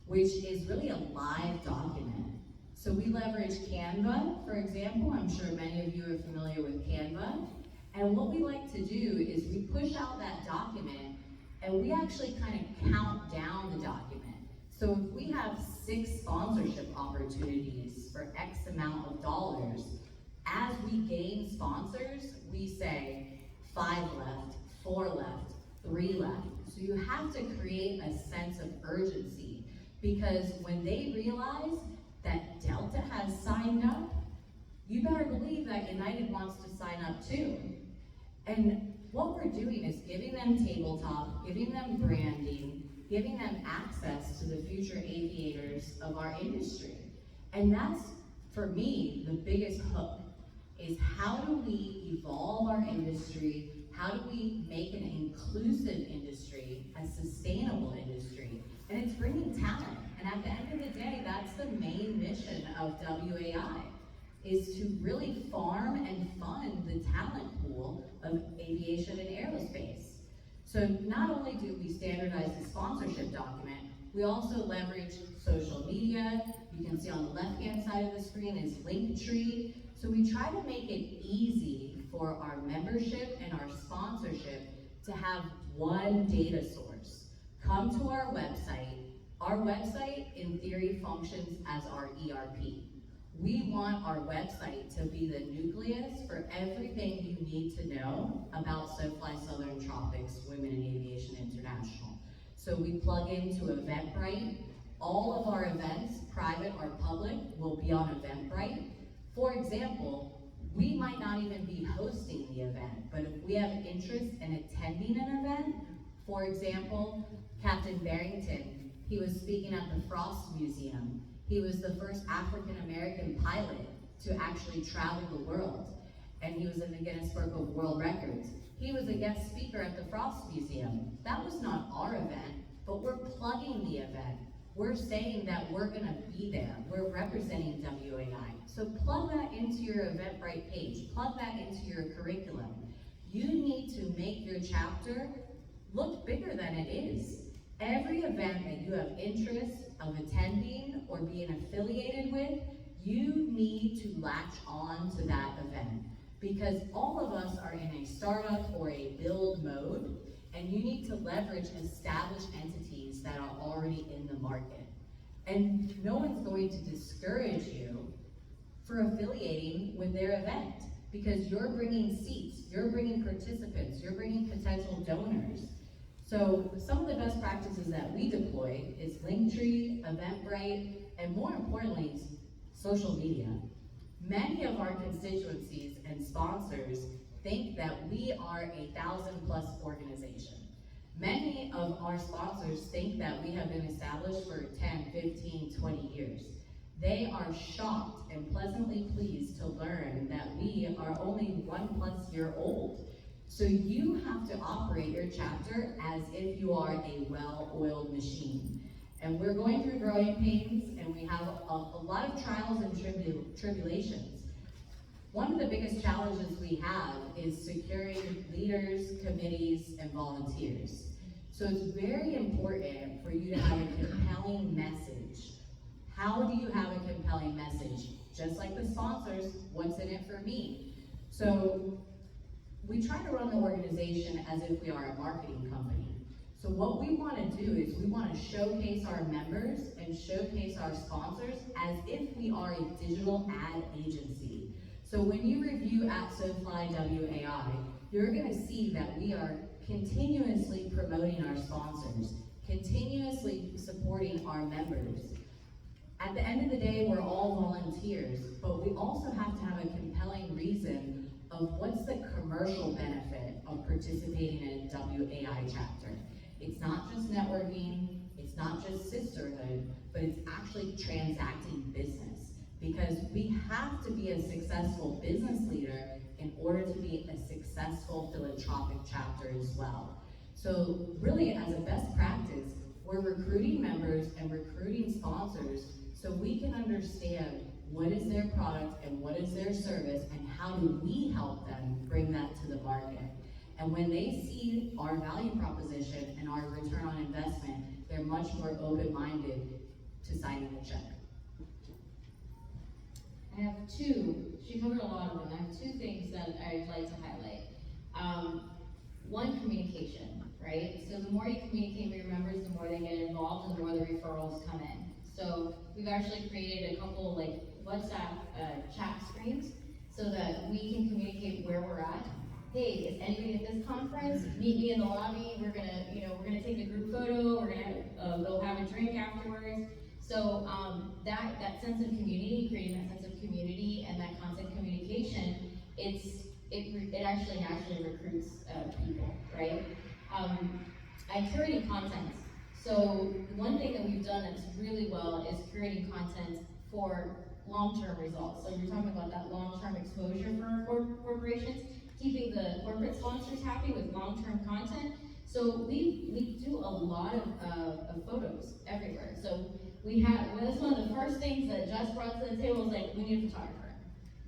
which is really a live document. So we leverage Canva, for example. I'm sure many of you are familiar with Canva. And what we like to do is we push out that document and we actually kind of count down the document. So if we have 6 sponsorship opportunities for X amount of dollars, as we gain sponsors, we say 5 left, 4 left, 3 left. So you have to create a sense of urgency, because when they realize that Delta has signed up, you better believe that United wants to sign up too. And what we're doing is giving them tabletop, giving them branding, giving them access to the future aviators of our industry. And that's, for me, the biggest hook, is how do we evolve our industry? How do we make an inclusive industry, a sustainable industry? And it's bringing talent. And at the end of the day, that's the main mission of WAI, is to really farm and fund the talent pool of aviation and aerospace. So not only do we standardize the sponsorship document, we also leverage social media. You can see on the left-hand side of the screen is Linktree. So we try to make it easy for our membership and our sponsorship to have one data source. Come to our website. Our website, in theory, functions as our ERP. We want our website to be the nucleus for everything you need to know about SoFly Southern Tropics Women in Aviation International. So we plug into Eventbrite. All of our events, private or public, will be on Eventbrite. For example, we might not even be hosting the event, but if we have interest in attending an event, for example, Captain Barrington, he was speaking at the Frost Museum. He was the first African-American pilot to actually travel the world, and he was in the Guinness Book of World Records. He was a guest speaker at the Frost Museum. That was not our event, but we're plugging the event. We're saying that we're gonna be there. We're representing WAI. So plug that into your Eventbrite page. Plug that into your curriculum. You need to make your chapter look bigger than it is. Every event that you have interest of attending or being affiliated with, you need to latch on to that event, because all of us are in a startup or a build mode, and you need to leverage established entities that are already in the market. And no one's going to discourage you for affiliating with their event, because you're bringing seats, you're bringing participants, you're bringing potential donors. So some of the best practices that we deploy is Linktree, Eventbrite, and more importantly, social media. Many of our constituencies and sponsors think that we are a 1,000+ organization. Many of our sponsors think that we have been established for 10, 15, 20 years. They are shocked and pleasantly pleased to learn that we are only 1+ year old. So you have to operate your chapter as if you are a well-oiled machine. And we're going through growing pains, and we have a lot of trials and tribulations. One of the biggest challenges we have is securing leaders, committees, and volunteers. So it's very important for you to have a compelling message. How do you have a compelling message? Just like the sponsors, what's in it for me? So we try to run the organization as if we are a marketing company. So what we want to do is we want to showcase our members and showcase our sponsors as if we are a digital ad agency. So when you review at SoFly WAI, you're going to see that we are continuously promoting our sponsors, continuously supporting our members. At the end of the day, we're all volunteers, but we also have to have a compelling reason of what's the commercial benefit of participating in a WAI chapter. It's not just networking, It's not just sisterhood, but it's actually transacting business. Because we have to be a successful business leader in order to be a successful philanthropic chapter as well. So really, as a best practice, we're recruiting members and recruiting sponsors so we can understand what is their product and what is their service and how do we help them bring that to the market. And when they see our value proposition and our return on investment, they're much more open-minded to signing the check. I have two, she covered a lot of them, I have two things that I'd like to highlight. One, communication, right? So the more you communicate with your members, the more they get involved and the more the referrals come in. So we've actually created a couple like WhatsApp chat screens so that we can communicate where we're at. Hey, is anybody at this conference? Meet me in the lobby. We're gonna take a group photo. We're gonna go have a drink afterwards. So that sense of community, creating that sense of community and that constant communication, it actually naturally recruits people, right? And curating content. So one thing that we've done that's really well is curating content for long-term results. So you're talking about that long-term exposure for corporations, keeping the corporate sponsors happy with long-term content. So we do a lot of photos everywhere. So that's one of the first things that Jess brought to the table was like, we need a photographer.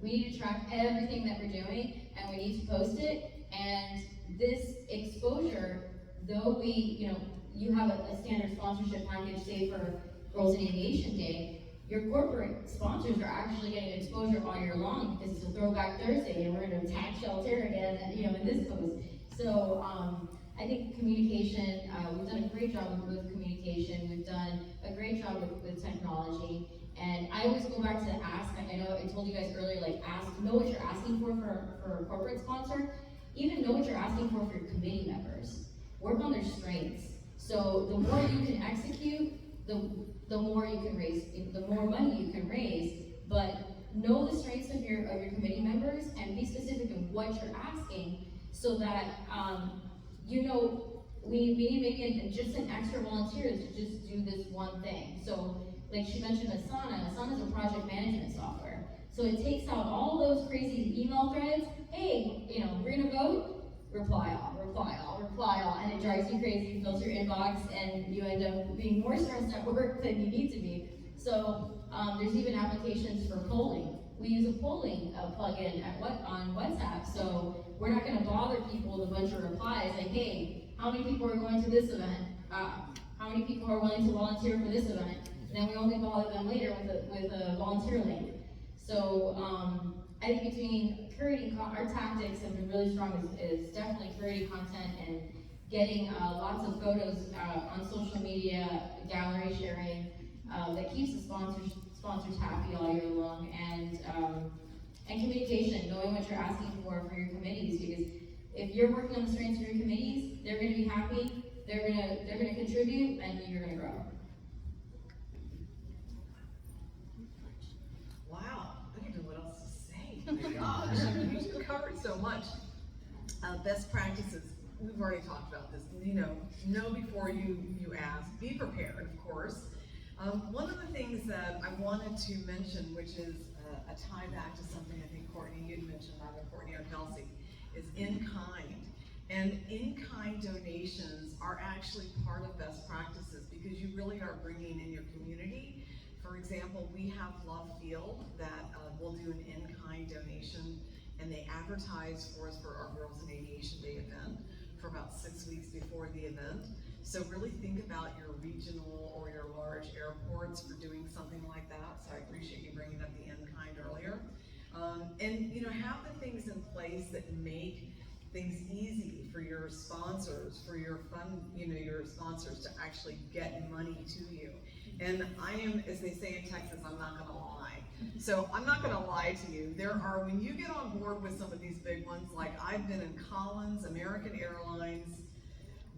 We need to track everything that we're doing and we need to post it. And this exposure, though you have a standard sponsorship package, say for Girls in Aviation Day, your corporate sponsors are actually getting exposure all year long because it's a Throwback Thursday and we're going to attack Shelter again, in this post. So I think communication, we've done a great job with communication. We've done a great job with technology. And I always go back to ask. I know I told you guys earlier, know what you're asking for a corporate sponsor. Even know what you're asking for your committee members. Work on their strengths. So the more you can execute, the more you can raise, the more money you can raise. But know the strengths of your committee members and be specific in what you're asking, so that we need maybe just an extra volunteer to just do this one thing. So like she mentioned Asana. Asana is a project management software. So it takes out all those crazy email threads. Hey, we're gonna vote. Reply all, and it drives you crazy. You fills your inbox, and you end up being more stressed at work than you need to be. So there's even applications for polling. We use a polling plugin on WhatsApp, so we're not going to bother people with a bunch of replies like, hey, how many people are going to this event? How many people are willing to volunteer for this event? And then we only bother them later with a volunteer link. So I think between curating our tactics have been really strong is definitely curating content and getting lots of photos on social media, gallery sharing that keeps the sponsors happy all year long, and communication, knowing what you're asking for your committees, because if you're working on the strengths of your committees, they're going to be happy, they're going to contribute, and you're going to grow. Wow, I don't know what else to say. Oh my gosh, you just covered so much. Best practices, we've already talked about this. Know before you ask. Be prepared, of course. One of the things that I wanted to mention, which is a tie back to something I think Courtney, you'd mentioned, either Courtney or Kelsey, is in kind. And in-kind donations are actually part of best practices because you really are bringing in your community. For example, we have Love Field that will do an in-kind donation, and they advertise for us for our Girls in Aviation Day event for about 6 weeks before the event. So really think about your regional or your large airports for doing something like that. So I appreciate you bringing up the in-kind earlier. And have the things in place that make things easy for your sponsors, for your your sponsors to actually get money to you. And I am, as they say in Texas, I'm not gonna lie. So I'm not gonna lie to you. When you get on board with some of these big ones, like I've been in Collins, American Airlines,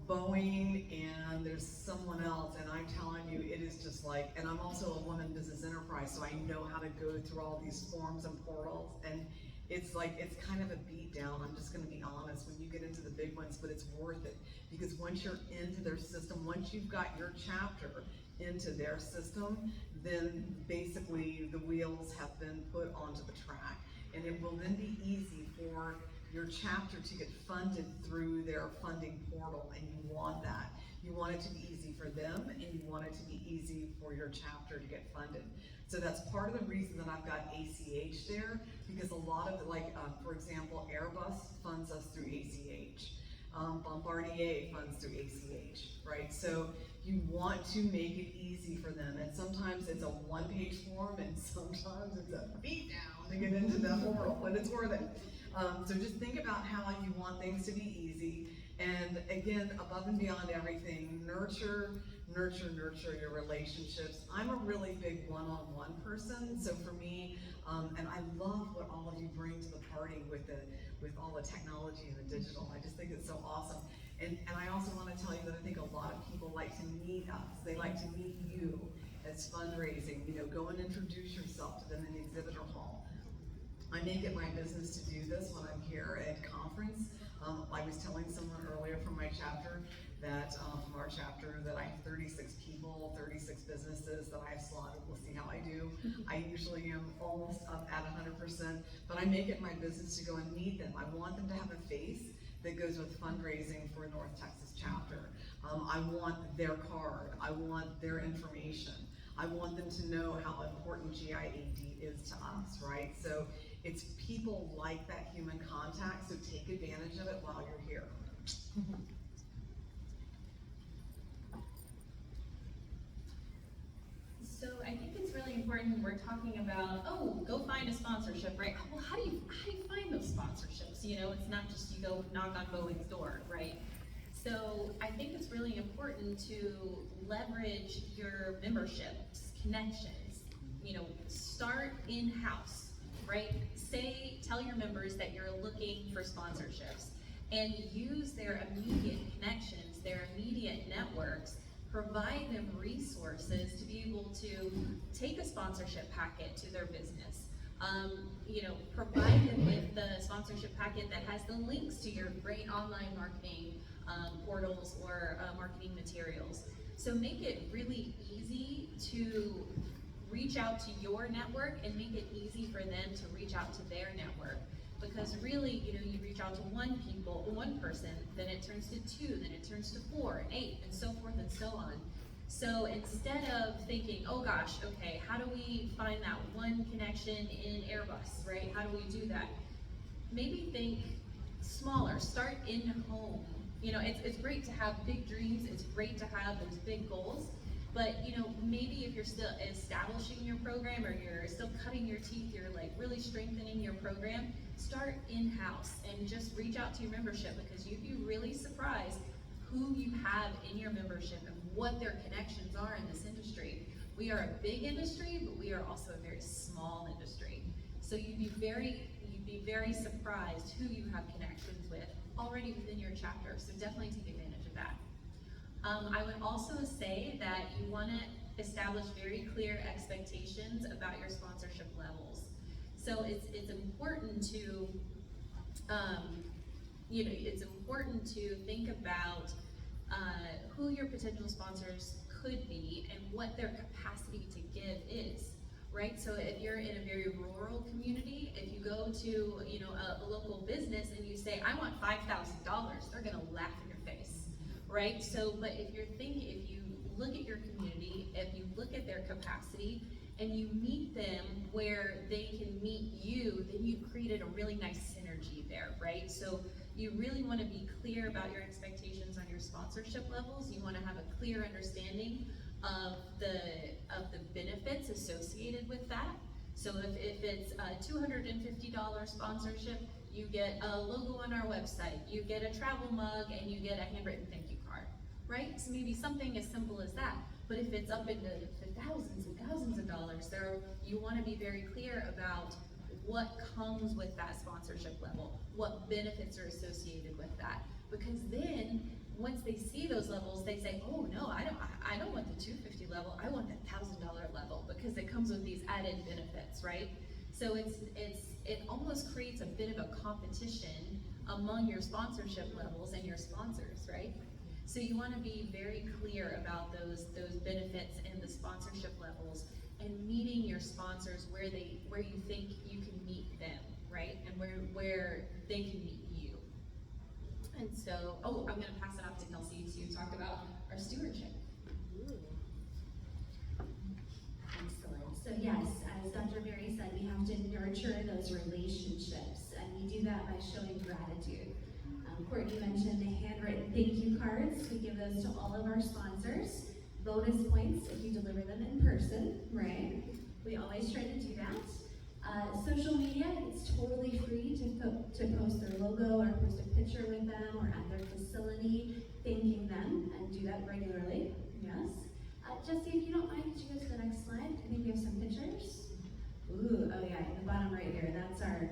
Boeing, and there's someone else, and I'm telling you, it is just like, and I'm also a woman business enterprise, so I know how to go through all these forms and portals, and it's like, it's kind of a beat down, I'm just gonna be honest, when you get into the big ones, but it's worth it. Because once you're into their system, once you've got your chapter into their system, then basically the wheels have been put onto the track. And it will then be easy for your chapter to get funded through their funding portal, and you want that. You want it to be easy for them, and you want it to be easy for your chapter to get funded. So that's part of the reason that I've got ACH there, because a lot of, for example, Airbus funds us through ACH. Bombardier funds through ACH, right? So you want to make it easy for them, and sometimes it's a one-page form, and sometimes it's a beat down to get into that portal, but it's worth it. So just think about how you want things to be easy, and again, above and beyond everything, nurture your relationships. I'm a really big one-on-one person, so for me, and I love what all of you bring to the party with all the technology and the digital. I just think it's so awesome. And I also want to tell you that I think a lot of people like to meet us. They like to meet you as fundraising. You know, go and introduce yourself to them in the exhibitor hall. I make it my business to do this when I'm here at conference. I was telling someone earlier from my chapter that, from our chapter, that I have 36 people, 36 businesses that I have slotted. We'll see how I do. I usually am almost up at 100%, but I make it my business to go and meet them. I want them to have a face that goes with fundraising for North Texas chapter. I want their card. I want their information. I want them to know how important GIAD is to us, right? So it's people like that human contact, so take advantage of it while you're here. So I think it's really important when we're talking about, oh, go find a sponsorship, right? Well, how do you find those sponsorships? You know, it's not just you go knock on Boeing's door, right? So I think it's really important to leverage your memberships, connections. You know, start in-house, right? Tell your members that you're looking for sponsorships and use their immediate connections, their immediate networks, provide them resources to be able to take a sponsorship packet to their business. You know, provide them with the sponsorship packet that has the links to your great online marketing portals or marketing materials. So make it really easy to reach out to your network and make it easy for them to reach out to their network. Because really, you know, you reach out to one person, then it turns to 2, then it turns to 4, 8, and so forth and so on. So instead of thinking, oh gosh, okay, how do we find that one connection in Airbus, right? How do we do that? Maybe think smaller, start in home. You know, it's great to have big dreams, it's great to have those big goals, but you know, maybe if you're still establishing your program or you're still cutting your teeth, you're like really strengthening your program, start in-house and just reach out to your membership, because you'd be really surprised who you have in your membership and what their connections are in this industry. We are a big industry, but we are also a very small industry. So you'd be very surprised who you have connections with already within your chapter. So definitely take advantage of that. I would also say that you want to establish very clear expectations about your sponsorship levels. So it's important to, you know, it's important to think about who your potential sponsors could be and what their capacity to give is, right? So if you're in a very rural community, if you go to, you know, a local business and you say, I want $5,000, they're gonna laugh in your face, right? So, but if you look at your community, if you look at their capacity, and you meet them where they can meet you, then you've created a really nice synergy there, right? So you really want to be clear about your expectations on your sponsorship levels. You want to have a clear understanding of the benefits associated with that. So if it's a $250 sponsorship, you get a logo on our website, you get a travel mug, and you get a handwritten thank you card, right? So maybe something as simple as that. But if it's up into the thousands and thousands of dollars, you want to be very clear about what comes with that sponsorship level, what benefits are associated with that. Because then, once they see those levels, they say, oh no, I don't want the $250 level, I want the $1,000 level, because it comes with these added benefits, right? So it's it almost creates a bit of a competition among your sponsorship levels and your sponsors, right? So you want to be very clear about those benefits and the sponsorship levels, and meeting your sponsors where you think you can meet them, right? And where they can meet you. And so, I'm going to pass it off to Kelsey to talk about our stewardship. Excellent. So yes, as Dr. Berry said, we have to nurture those relationships, and we do that by showing gratitude. Courtney mentioned the handwritten thank you cards. We give those to all of our sponsors. Bonus points if you deliver them in person, right? We always try to do that. Social media, it's totally free to post their logo or post a picture with them or at their facility, thanking them, and do that regularly, yes. Jesse, if you don't mind, could you go to the next slide? I think we have some pictures. Ooh, oh yeah, in the bottom right here, that's our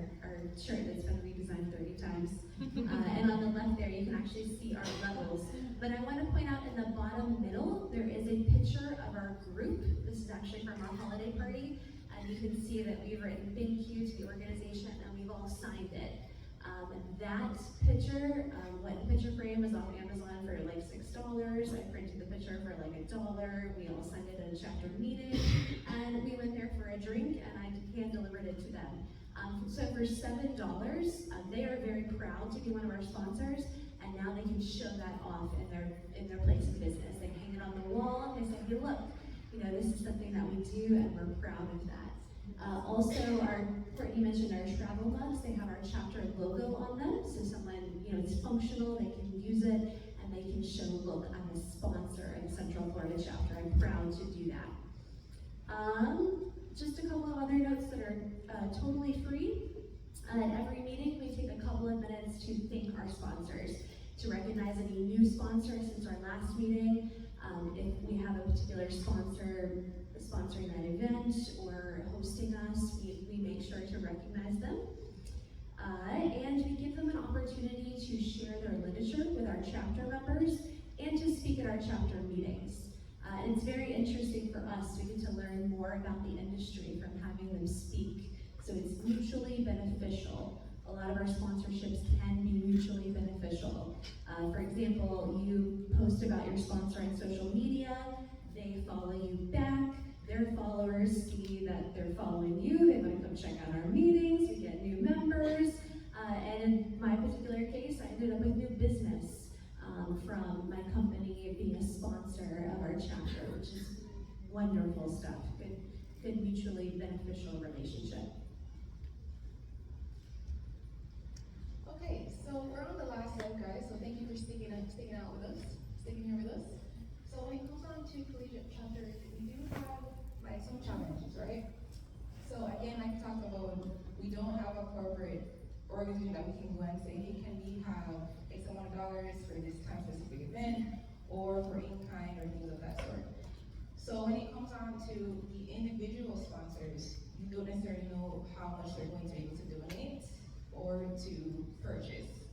shirt that's been redesigned 30 times. And on the left there, you can actually see our levels. But I want to point out in the bottom middle, there is a picture of our group. This is actually from our holiday party. And you can see that we've written thank you to the organization, and we've all signed it. That picture, the picture frame was off Amazon for like $6. I printed the picture for like $1. We all signed it at a chapter meeting, and we went there for a drink, and I hand delivered it to them. So for $7, they are very proud to be one of our sponsors, and now they can show that off in their place of business. They hang it on the wall, and they say, hey, look, this is something that we do, and we're proud of that. Also, Courtney mentioned our travel mugs. They have our chapter logo on them, so someone, it's functional, they can use it, and they can show, look, I'm a sponsor in Central Florida chapter. I'm proud to do that. Just a couple of other notes that are totally free. At every meeting, we take a couple of minutes to thank our sponsors, to recognize any new sponsors since our last meeting. If we have a particular sponsor sponsoring that event or hosting us, we make sure to recognize them. And we give them an opportunity to share their literature with our chapter members and to speak at our chapter meetings. And it's very interesting for us. We get to learn more about the industry from having them speak. So it's mutually beneficial. A lot of our sponsorships can be mutually beneficial. For example, you post about your sponsor on social media, they follow you back, their followers see that they're following you, they want to come check out our meetings, we get new members, and in my particular case, I ended up with new business from my company being a sponsor of our chapter, which is wonderful stuff, good mutually beneficial relationship. Okay, so we're on the last slide, guys, so thank you for sticking here with us. So when it comes down to collegiate chapters, we do have some challenges, right? So again, like we talked about, we don't have a corporate organization that we can go and say, hey, can we have X amount of dollars for this time specific event, or for in-kind or things of that sort. So when it comes down to the individual sponsors, you don't necessarily know how much they're going to be able to donate or to purchase,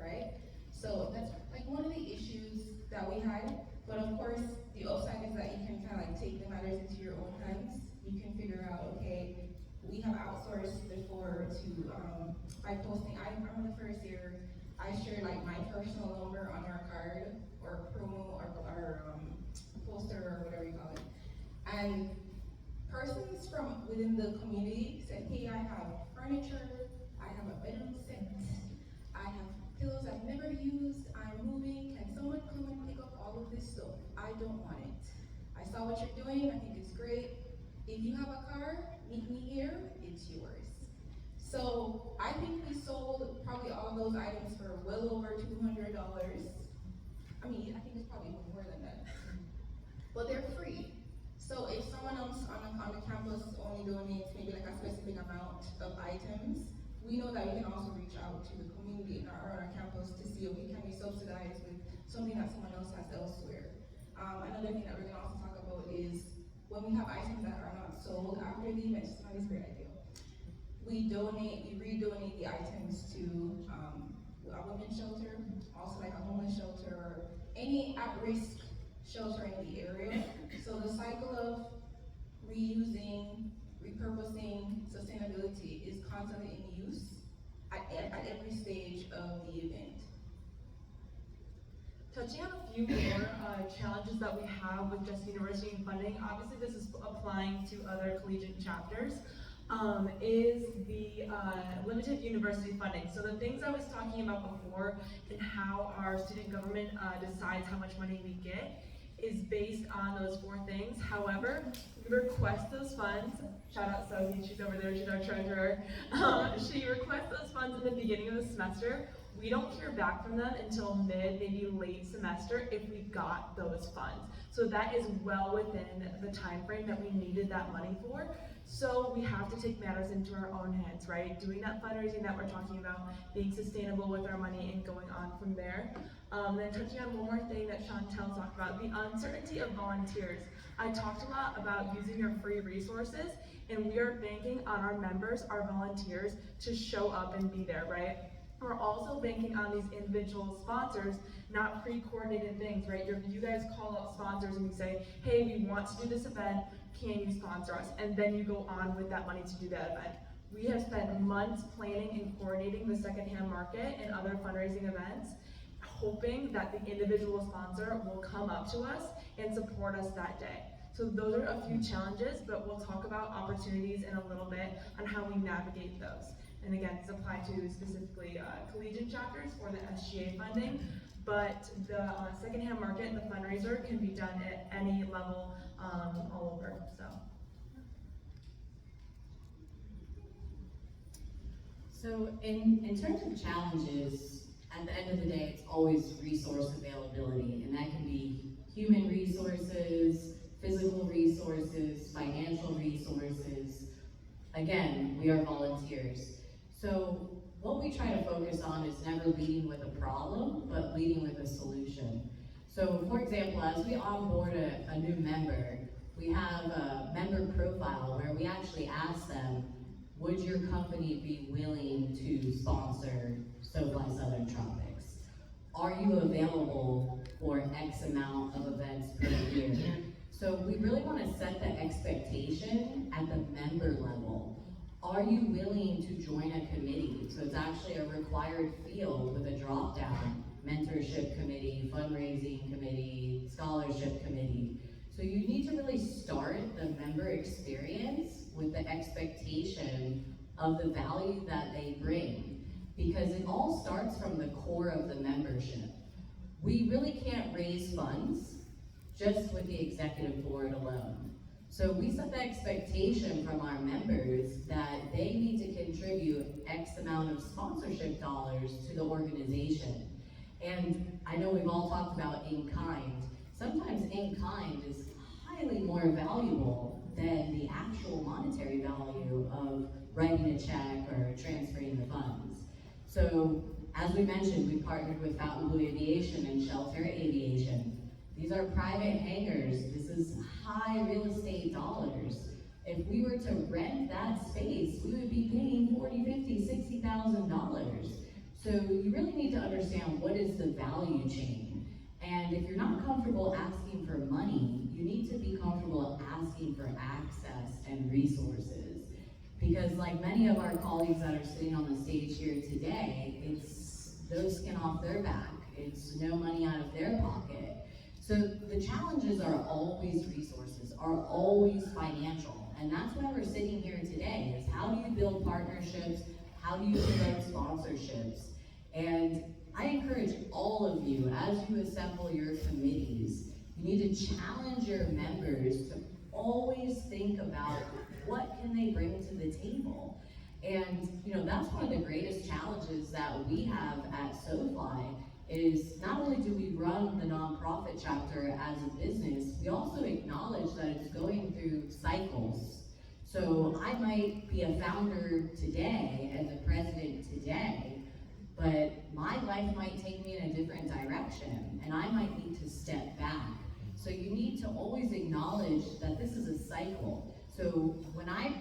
right? So that's like one of the issues that we had, but of course, the upside is that you can kind of like take the matters into your own hands. You can figure out, okay, we have outsourced before to, by posting, I remember the first year, I shared like my personal number on our card, or promo, or poster, or whatever you call it. And persons from within the community said, hey, I have furniture, I have a bedroom set, I have pillows I've never used, I'm moving, can someone come and pick up all of this stuff? I don't want it. I saw what you're doing, I think it's great. If you have a car, meet me here, it's yours. So I think we sold probably all those items for well over $200. I mean, I think it's probably more than that. But they're free. So if someone else on the campus only donates maybe like a specific amount of items, we know that we can also reach out to the community on our campus to see, okay, can we subsidize with something that someone else has elsewhere. Another thing that we're gonna also talk about is when we have items that are not sold after the event, it's not a great idea. We redonate the items to a women's shelter, also like a homeless shelter, or any at-risk shelter in the area. So the cycle of reusing, repurposing, sustainability is constantly in use at every stage of the event. Touching on a few more challenges that we have with just university and funding, obviously this is applying to other collegiate chapters, is the limited university funding. So the things I was talking about before and how our student government decides how much money we get is based on those 4 things. However, we request those funds. Shout out Sophie, she's over there, she's our treasurer. She requests those funds in the beginning of the semester. We don't hear back from them until mid, maybe late semester if we got those funds. So that is well within the time frame that we needed that money for. So we have to take matters into our own hands, right? Doing that fundraising that we're talking about, being sustainable with our money and going on from there. Then touching on one more thing that Chantel talked about, the uncertainty of volunteers. I talked a lot about using your free resources, and we are banking on our members, our volunteers, to show up and be there, right? We're also banking on these individual sponsors, not pre-coordinated things, right? You guys call up sponsors and you say, hey, we want to do this event, can you sponsor us? And then you go on with that money to do that event. We have spent months planning and coordinating the secondhand market and other fundraising events, hoping that the individual sponsor will come up to us and support us that day. So those are a few challenges, but we'll talk about opportunities in a little bit on how we navigate those. And again, it's applied to specifically collegiate chapters for the SGA funding, but the secondhand market and the fundraiser can be done at any level all over, so. So in terms of challenges, at the end of the day, it's always resource availability, and that can be human resources, physical resources, financial resources. Again, we are volunteers. So what we try to focus on is never leading with a problem, but leading with a solution. So for example, as we onboard a new member, we have a member profile where we actually ask them, would your company be willing to sponsor SoFly Southern Tropics? Are you available for X amount of events per year? So we really want to set the expectation at the member level. Are you willing to join a committee? So it's actually a required field with a drop-down, mentorship committee, fundraising committee, scholarship committee. So you need to really start the member experience with the expectation of the value that they bring, because it all starts from the core of the membership. We really can't raise funds just with the executive board alone. So we set the expectation from our members that they need to contribute X amount of sponsorship dollars to the organization. And I know we've all talked about in kind. Sometimes in kind is highly more valuable than the actual monetary value of writing a check or transferring the funds. So as we mentioned, we partnered with Fountain Blue Aviation and Shelter Aviation. These are private hangars. This is high real estate dollars. If we were to rent that space, we would be paying $40,000, $50,000, $60,000. So you really need to understand what is the value chain. And if you're not comfortable asking for money, you need to be comfortable asking for access and resources. Because like many of our colleagues that are sitting on the stage here today, it's no skin off their back. It's no money out of their pocket. So the challenges are always resources, are always financial. And that's why we're sitting here today, is how do you build partnerships? How do you promote sponsorships? And I encourage all of you, as you assemble your committees, you need to challenge your members to always think about what can they bring to the table. And that's one of the greatest challenges that we have at SoFly, is not only do we run the nonprofit chapter as a business, we also acknowledge that it's going through cycles. So I might be a founder today and the president today, but my life might take me in a different direction and I might need to step back. So you need to always acknowledge that this is a cycle. So when I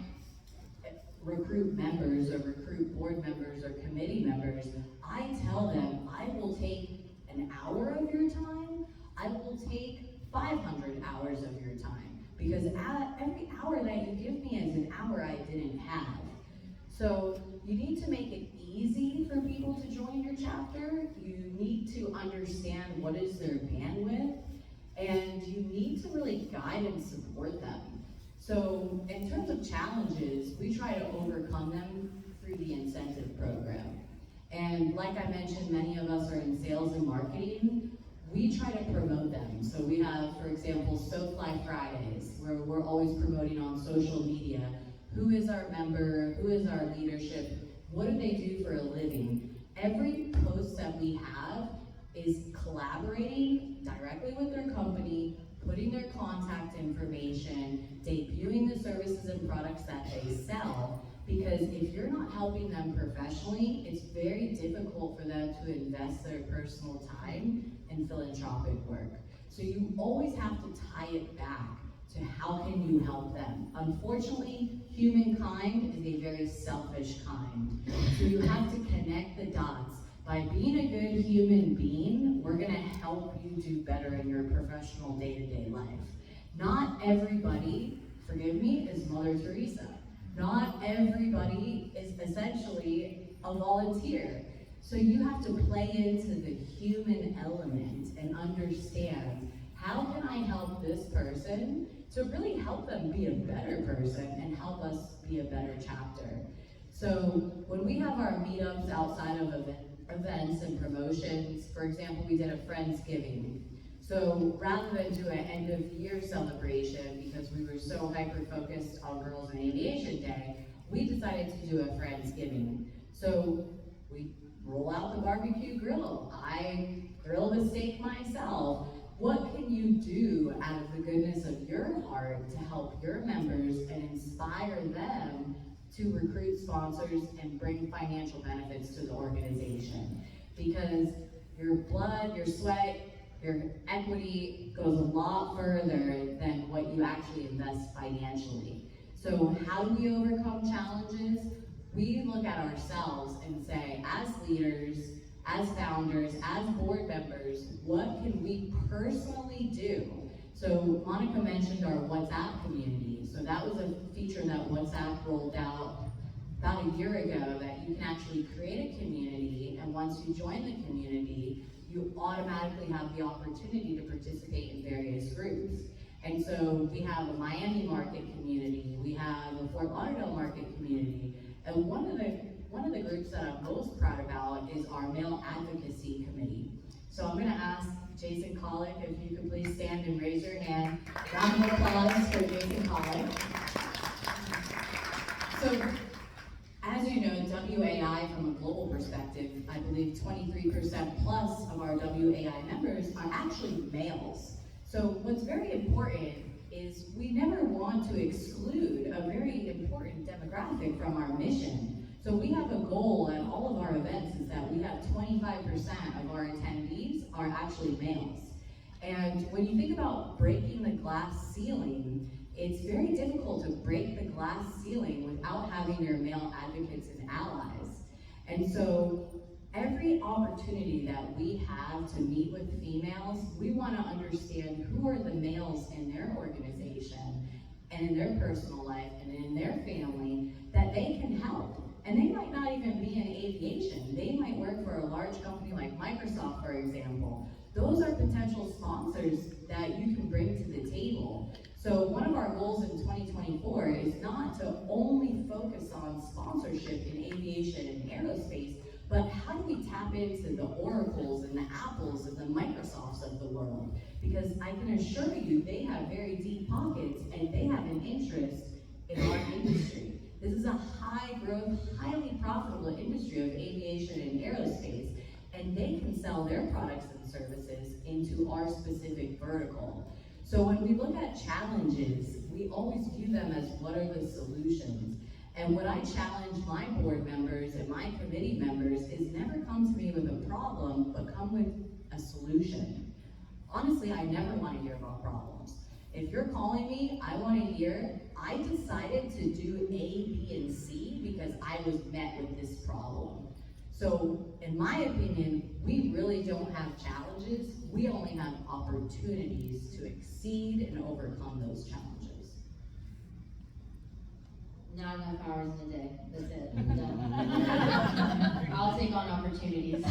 recruit members or recruit board members or committee members, I tell them I will take an hour of your time, I will take 500 hours of your time. because every hour that you give me is an hour I didn't have. So you need to make it easy for people to join your chapter. You need to understand what is their bandwidth, and you need to really guide and support them. So in terms of challenges, we try to overcome them through the incentive program. And like I mentioned, many of us are in sales and marketing. We try to promote them. So we have, for example, SoFly Fridays, where we're always promoting on social media. Who is our member? Who is our leadership? What do they do for a living? Every post that we have is collaborating directly with their company, putting their contact information, debuting the services and products that they sell, because if you're not helping them professionally, it's very difficult for them to invest their personal time in philanthropic work. So you always have to tie it back to how can you help them. Unfortunately, humankind is a very selfish kind. So you have to connect the dots. By being a good human being, we're gonna help you do better in your professional day-to-day life. Not everybody, forgive me, is Mother Teresa. Not everybody is essentially a volunteer. So you have to play into the human element and understand, how can I help this person to really help them be a better person and help us be a better chapter. So when we have our meetups outside of events and promotions, for example, we did a Friendsgiving. So rather than do an end of year celebration, because we were so hyper-focused on Girls in Aviation Day, we decided to do a Friendsgiving. So we roll out the barbecue grill. I grill the steak myself. What can you do out of the goodness of your heart to help your members and inspire them to recruit sponsors and bring financial benefits to the organization? Because your blood, your sweat, your equity goes a lot further than what you actually invest financially. So how do we overcome challenges? We look at ourselves and say, as leaders, as founders, as board members, what can we personally do? So Monica mentioned our WhatsApp community. So that was a feature that WhatsApp rolled out about a year ago, that you can actually create a community, and once you join the community, you automatically have the opportunity to participate in various groups. And so we have a Miami market community, we have a Fort Lauderdale market community, and one of the groups that I'm most proud about is our male advocacy committee. So I'm going to ask Jason Collick if you could please stand and raise your hand. Round of applause for Jason Collick. So, as you know, WAI from a global perspective, I believe 23% plus of our WAI members are actually males. So what's very important is we never want to exclude a very important demographic from our mission. So we have a goal at all of our events is that we have 25% of our attendees are actually males. And when you think about breaking the glass ceiling, it's very difficult to break the glass ceiling without having your male advocates and allies. And so every opportunity that we have to meet with females, we want to understand who are the males in their organization and in their personal life and in their family that they can help. And they might not even be in aviation. They might work for a large company like Microsoft, for example. Those are potential sponsors that you can bring to the table. So one of our goals in 2024 is not to only focus on sponsorship in aviation and aerospace, but how do we tap into the Oracles and the Apples and the Microsofts of the world? Because I can assure you they have very deep pockets and they have an interest in our industry. This is a high growth, highly profitable industry of aviation and aerospace, and they can sell their products and services into our specific vertical. So when we look at challenges, we always view them as what are the solutions. And what I challenge my board members and my committee members is never come to me with a problem, but come with a solution. Honestly, I never want to hear about problems. If you're calling me, I want to hear, I decided to do A, B, and C because I was met with this problem. So, in my opinion, we really don't have challenges, we only have opportunities to exceed and overcome those challenges. Not enough hours in a day. That's it. I'm done. I'll take on opportunities.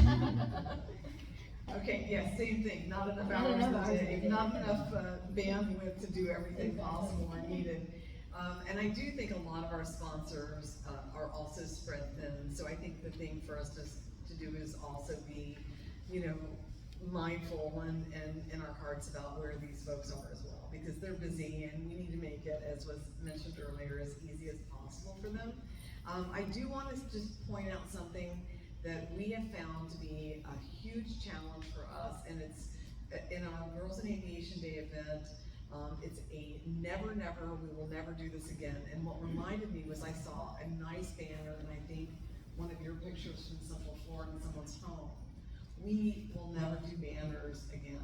Okay, yeah, same thing, not enough Not hours enough a hours in a day, day. not enough bandwidth to do everything Exactly. possible or needed. And I do think a lot of our sponsors are also spread thin, so I think the thing for us to do is also be, you know, mindful and in our hearts about where these folks are as well, because they're busy and we need to make it, as was mentioned earlier, as easy as possible for them. I do want to just point out something that we have found to be a huge challenge for us, and it's in our Girls in Aviation Day event. It's a never, we will never do this again. And what reminded me was I saw a nice banner, and I think one of your pictures from Central Florida in someone's home. We will never do banners again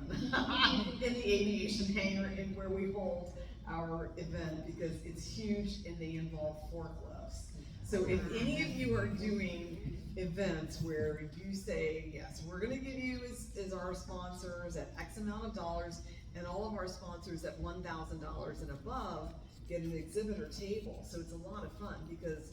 in the aviation hangar and where we hold our event, because it's huge and they involve forklifts. So if any of you are doing events where you say, yes, we're gonna give you as our sponsors at X amount of dollars, and all of our sponsors at $1,000 and above get an exhibitor table. So it's a lot of fun, because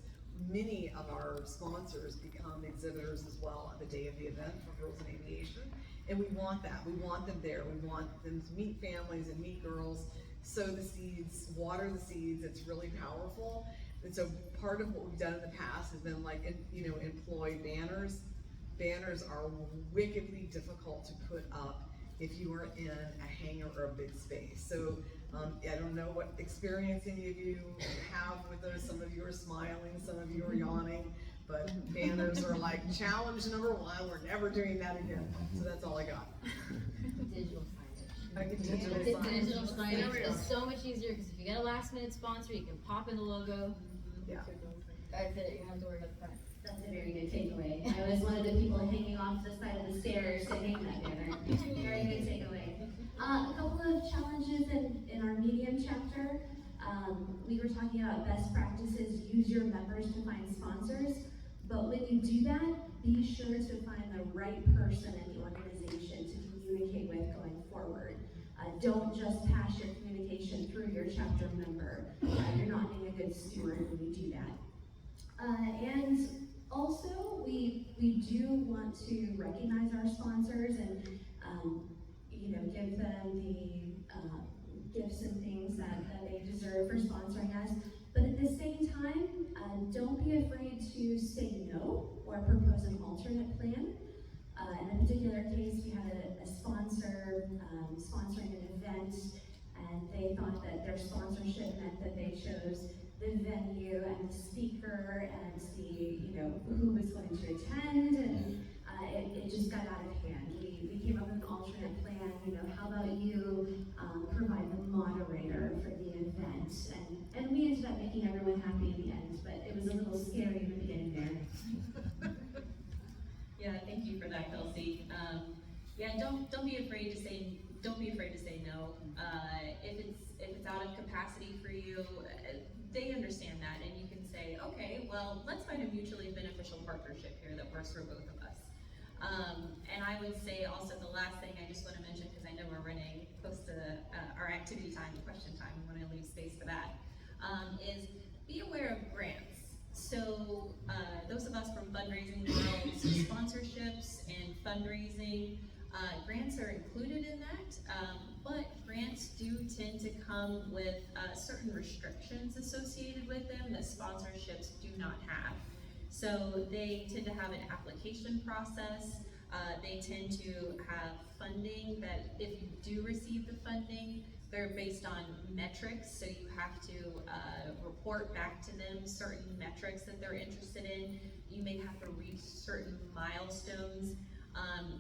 many of our sponsors become exhibitors as well on the day of the event for Girls in Aviation. And we want that. We want them there. We want them to meet families and meet girls, sow the seeds, water the seeds. It's really powerful. And so part of what we've done in the past has been like, you know, employ banners. Banners are wickedly difficult to put up if you are in a hangar or a big space. So I don't know what experience any of you have with those. Some of you are smiling, some of you are yawning, but banners are like challenge number one. We're never doing that again. So that's all I got. Digital signage. Okay, digital signage. Digital There signage we is are. so much easier, because if you get a last minute sponsor, you can pop in the logo. Yeah. That's it, you don't have to worry about the front. That's a very good takeaway. I was one of the people hanging off the side of the stairs to hang that banner. Very good takeaway. A couple of challenges in our medium chapter. We were talking about best practices. Use your members to find sponsors. But when you do that, be sure to find the right person in the organization to communicate with going forward. Don't just pass your communication through your chapter member. You're not being a good steward when you do that. And also, we do want to recognize our sponsors and you know, give them the gifts and things that they deserve for sponsoring us. But at the same time, don't be afraid to say no or propose an alternate plan. In a particular case, we had a sponsor sponsoring an event, and they thought that their sponsorship meant that they chose the venue and the speaker and the, you know, who was going to attend, and it just got out of hand. We came up with an alternate plan. You know, how about you provide the moderator for the event? And we ended up making everyone happy in the end, but it was a little scary in the beginning there. Yeah, thank you for that, Kelsey. Yeah, don't be afraid to say no. If it's out of capacity for you, they understand that, and you can say, okay, well, let's find a mutually beneficial partnership here that works for both of us. And I would say also the last thing I just want to mention, because I know we're running close to our activity time, question time, we want to leave space for that, is be aware of grants. So those of us from fundraising world, sponsorships and fundraising, grants are included in that, but grants do tend to come with certain restrictions associated with them that sponsorships do not have. So they tend to have an application process. They tend to have funding that if you do receive the funding, they're based on metrics, so you have to report back to them certain metrics that they're interested in. You may have to reach certain milestones.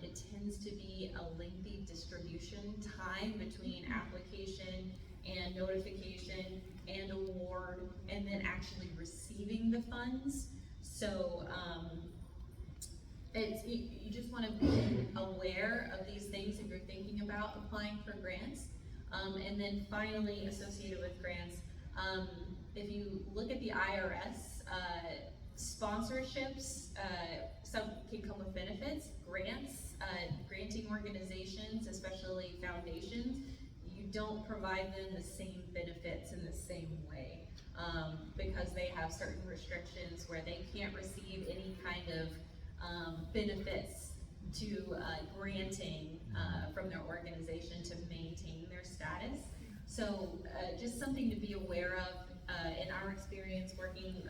It tends to be a lengthy distribution time between application and notification and award, and then actually receiving the funds. So you just want to be aware of these things if you're thinking about applying for grants. And then finally, associated with grants, if you look at the IRS Sponsorships, some can come with benefits, grants, granting organizations, especially foundations, you don't provide them the same benefits in the same way. Because they have certain restrictions where they can't receive any kind of benefits to granting from their organization to maintain their status. So just something to be aware of. In our experience working,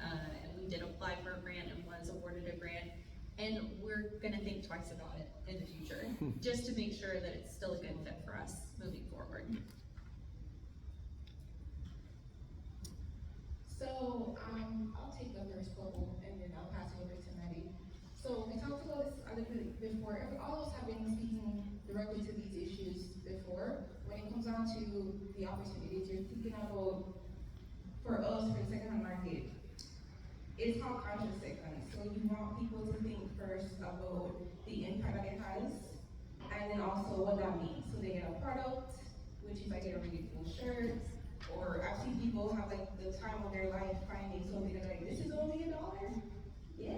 we did apply for a grant and was awarded a grant, and we're gonna think twice about it in the future, just to make sure that it's still a good fit for us moving forward. So, I'll take the first couple and then I'll pass it over to Maddie. So, we talked about this a little bit before. All of us have been speaking directly to these issues before. When it comes down to the opportunities, you're thinking about, for us, for the secondhand market, it's called conscious second. So, you want people to think first about the impact that it has, and then also what that means. So, they get a product, which is I get a really cool shirt, or I've seen people have like the time of their life finding something and they're like, this is only $1? Yeah,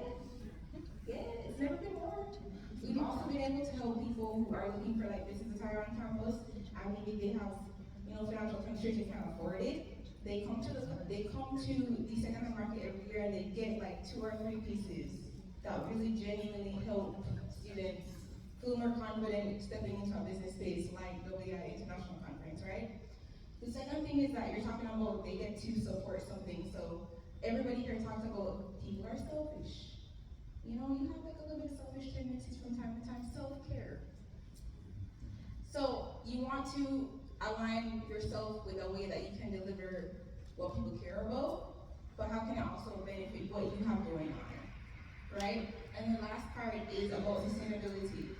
it's never been more. We've also been able to help people who are looking for like, this is a tire on campus, and maybe they have, financial constraints, they can't afford it. They come to the secondhand market every year and they get like 2 or 3 pieces that really genuinely help students feel more confident stepping into a business space like the WAI International Conference, right? The second thing is that you're talking about they get to support something. So everybody here talks about people are selfish. You have like a little bit of selfish tendencies from time to time. Self-care. So you want to align yourself with a way that you can deliver what people care about, but how can it also benefit what you have going on, right? And the last part is about sustainability.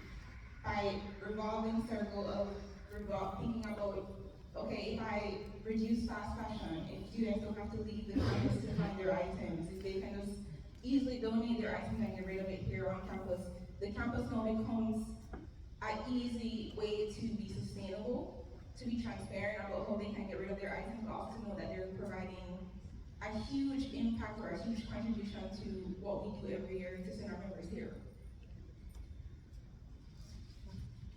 By revolving circle of thinking about, okay, if I reduce fast fashion, if students don't have to leave the campus to find their items, if they can just easily donate their items and get rid of it here on campus, the campus now becomes an easy way to be sustainable, to be transparent about how they can get rid of their items, but also to know that they're providing a huge impact or a huge contribution to what we do every year to send our members here.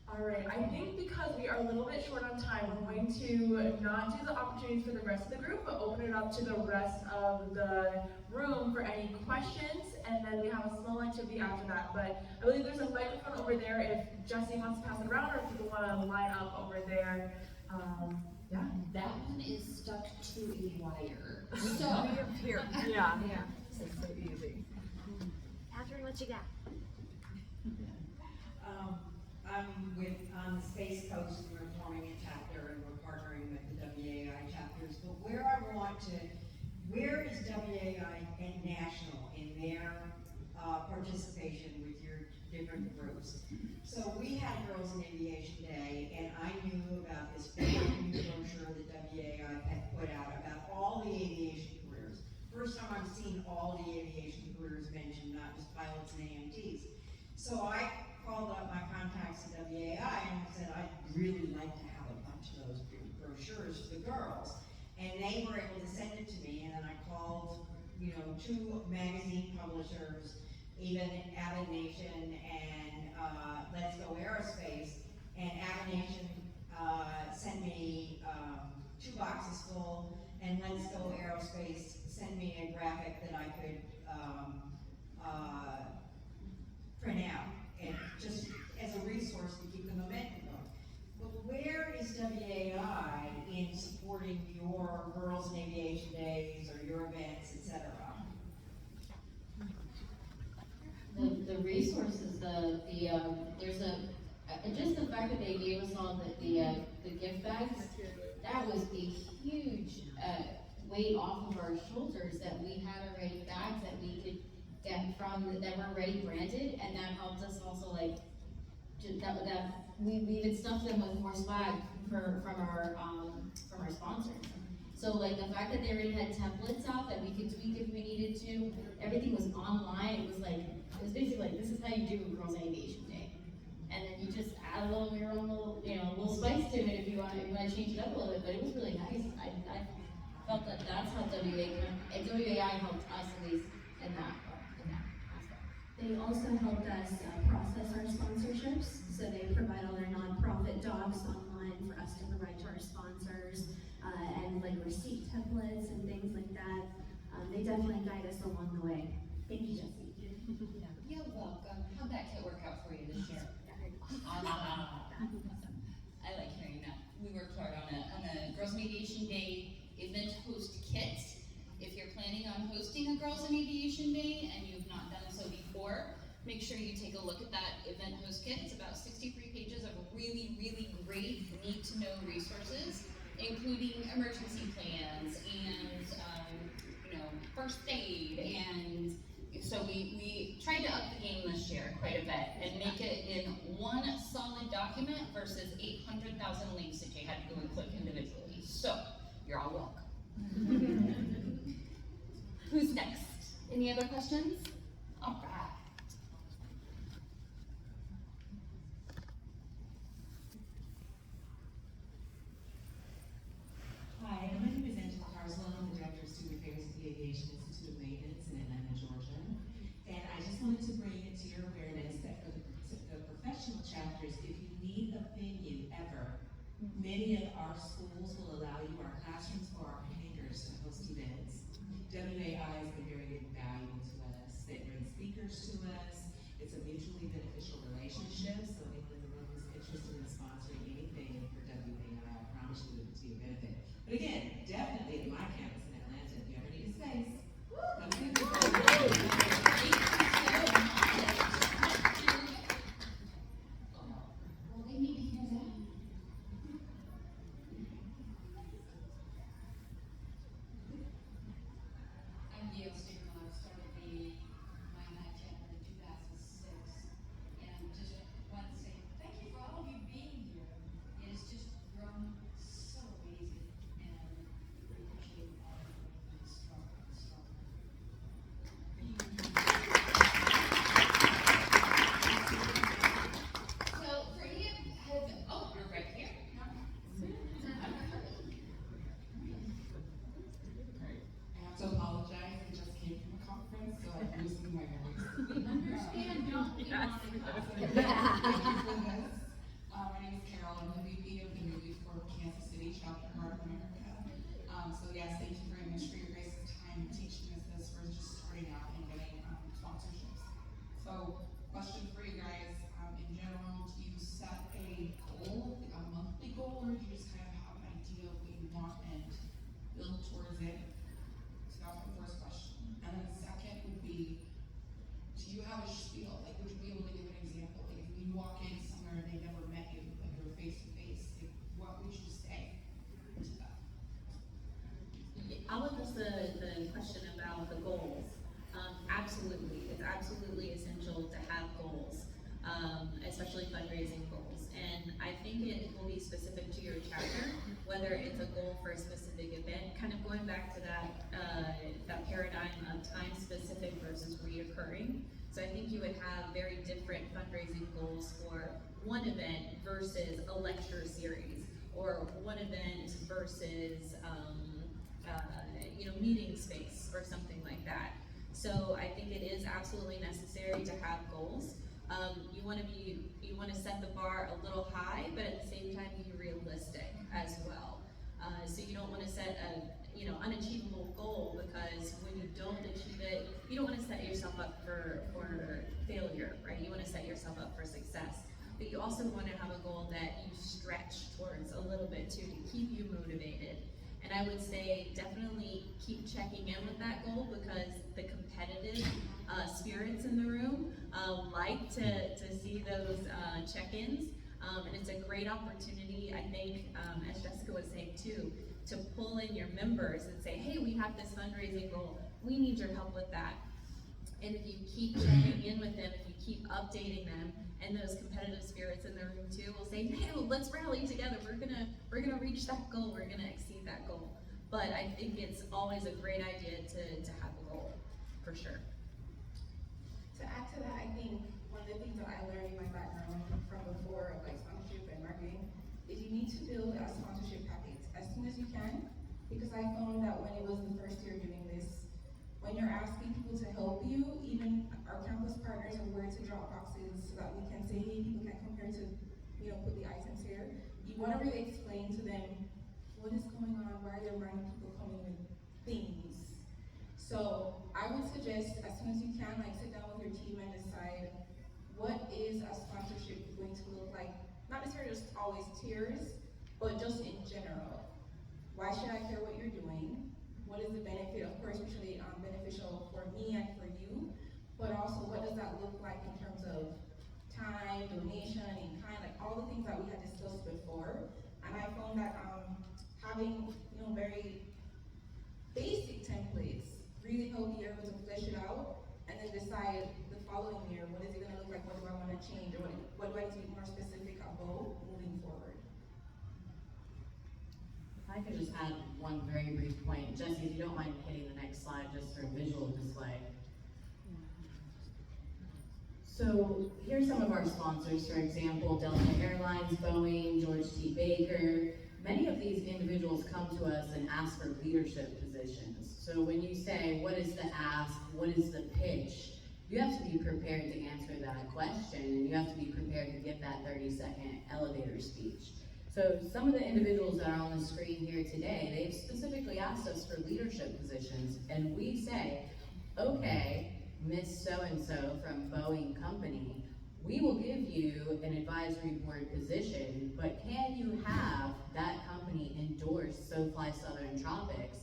All right, I think because we are a little bit short on time, we're going to not do the opportunities for the rest of the group, but open it up to the rest of the room for any questions, and then we have a small activity after that. But I believe there's a microphone over there if Jesse wants to pass it around, or if people want to line up over there. Yeah. That one is stuck to a wire. So, Here. Yeah. It's so easy. Catherine, what you got? I'm on the Space Coast, we're forming a chapter and we're partnering with the WAI chapters, but where is WAI National in their participation with your different groups? So we had Girls in Aviation Day, and I knew about this big new brochure that WAI had put out about all the aviation careers. First time I've seen all the aviation careers mentioned, not just pilots and AMTs. So I called up my contacts at WAI and said, I'd really like to have a bunch of those brochures for the girls. And they were able to send it to me, and then I called, 2 magazine publishers, even Avid Nation and Let's Go Aerospace. And Avid Nation sent me 2 boxes full, and Let's Go Aerospace sent me a graphic that I could print out, and just as a resource to keep the momentum going. But where is WAI in supporting your Girls in Aviation Days or your events, etc.? The resources, there's just the fact that they gave us all the gift bags, that was the huge weight off of our shoulders, that we had already bags that we could get that were already branded, and that helped us also we even stuffed them with more swag from our sponsors. So the fact that they already had templates out that we could tweak if we needed to, everything was online. It was basically this is how you do a Girls Aviation Day, and then you just add a little your own little spice to it if you want to change it up a little bit. But it was really nice. I felt that that's how WAI helped us, at least in that part. They also helped us process our sponsorships, so they provide all their nonprofit docs online for us to provide to our sponsors, and like receipt templates and things like that. They definitely guide us along the way. Thank you, Jesse. You're welcome. How'd that kit work out for you this year? I like hearing that. We worked hard on a Girls in Aviation Day event host kit. If you're planning on hosting a Girls in Aviation Day and you've not done so before, make sure you take a look at that event host kit. It's about 63 pages of really, really great, need-to-know resources, including emergency plans and first aid. And so we tried to up the game this year quite a bit and make it in one solid document versus 800,000 links that you had to go and click individually. So you're all welcome. Who's next? Any other questions? All right. Hi, my name is Angela Carswell. I'm the Director of Student Affairs at the Aviation Institute of Maintenance in Atlanta, Georgia. And I just wanted to bring it to your awareness that for the professional chapters, if you need a venue ever, many of our schools will allow you, our classrooms or our hangars, to host events. WAI has been very invaluable to us. They bring speakers to us. It's a mutually beneficial relationship. So anyone in the room who's interested in sponsoring anything for WAI, I promise you it will be a benefit. But again, definitely at my campus in Atlanta, if you ever need a space, come see me. Well, they need to hear that. I'm Gail Stigma. I started the WAI chapter in 2006, and just want to say thank you for all of you being here. It has just grown so amazing, and we appreciate all of you making it stronger and stronger. So for any of you're right here. I have to apologize. I just came from a conference, so I'm losing my voice. We understand, don't we, Monica? Thank you for this. My name is Carol. I'm the VP of the Movie for Kansas City Chapter Heart of America. So yes, thank you very much for your guys' time teaching us this. We're just starting out and getting sponsorships. So, question for you guys, in general, do you set a goal, like a monthly goal, or do you just kind of have an idea of what you want and build towards it? So that's my first question. And then the second would be, do you have a spiel? Like, would you be able to give an example? Like, if you walk in somewhere and they never met you, like you're face to face, like, what would you say to them? I'll address the question about the goals. Absolutely, it's absolutely essential to have goals, especially fundraising goals. And I think it will be specific to your chapter, whether it's a goal for a specific event, kind of going back to that paradigm of time specific versus reoccurring. So I think you would have very different fundraising goals for one event versus a lecture series, or one event versus meeting space or something like that. So I think it is absolutely necessary to have goals. You want to set the bar a little high, but at the same time be realistic as well. So you don't want to set a unachievable goal, because when you don't achieve it, you don't want to set yourself up for failure, right? You want to set yourself up for success. But you also want to have a goal that you stretch towards a little bit too, to keep you motivated. And I would say definitely keep checking in with that goal, because the competitive spirits in the room like to see those check-ins. And it's a great opportunity, I think, as Jessica was saying too, to pull in your members and say, hey, we have this fundraising goal, we need your help with that. And if you keep checking in with them, if you keep updating them, and those competitive spirits in the room too will say, hey, let's rally together, we're gonna reach that goal, we're gonna exceed that goal. But I think it's always a great idea to have a goal, for sure. To add to that, I think one of the things that I learned in my background from before, like sponsorship and marketing, is you need to build a sponsorship package as soon as you can, because I found that when it was the first year doing this, when you're asking people to help you, even our campus partners drop boxes so that we can say, hey, people can compare to, put the items here. You want to really explain to them what is going on, why are there random people coming with things. So I would suggest as soon as you can, like sit down with your team and decide what is a sponsorship going to look like. Not necessarily just always tiers, but just in general. Why should I care what you're doing? What is the benefit? Of course, usually beneficial for me and for you, but also what does that look like in terms of time, donation, in kind, like all the things that we had discussed before. And I found that having very basic templates really help you able to flesh it out and then decide the following year what is it going to look like, what do I want to change, or what do I need to be more specific about moving forward. If I could just add one very brief point. Jesse, if you don't mind hitting the next slide just for visual display. So here's some of our sponsors, for example, Delta Airlines, Boeing, George T. Baker. Many of these individuals come to us and ask for leadership positions. So when you say, what is the ask, what is the pitch, you have to be prepared to answer that question, and you have to be prepared to give that 30-second elevator speech. So some of the individuals that are on the screen here today, they've specifically asked us for leadership positions, and we say, okay, Miss So-and-so from Boeing Company, we will give you an advisory board position, but can you have that company endorse SoFly Southern Tropics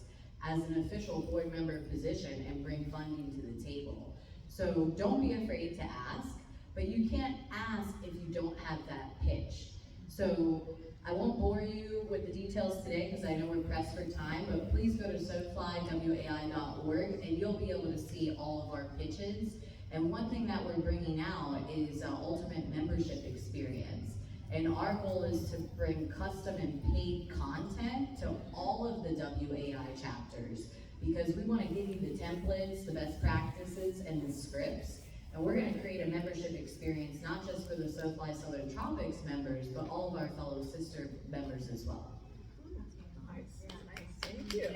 as an official board member position and bring funding to the table? So don't be afraid to ask, but you can't ask if you don't have that pitch. So I won't bore you with the details today because I know we're pressed for time, but please go to SoFlyWAI.org and you'll be able to see all of our pitches. And one thing that we're bringing out is ultimate membership experience. And our goal is to bring custom and paid content to all of the WAI chapters because we want to give you the templates, the best practices, and the scripts. And we're going to create a membership experience not just for the SoFly Southern Tropics members, but all of our fellow sister members as well. Nice, nice, thank you.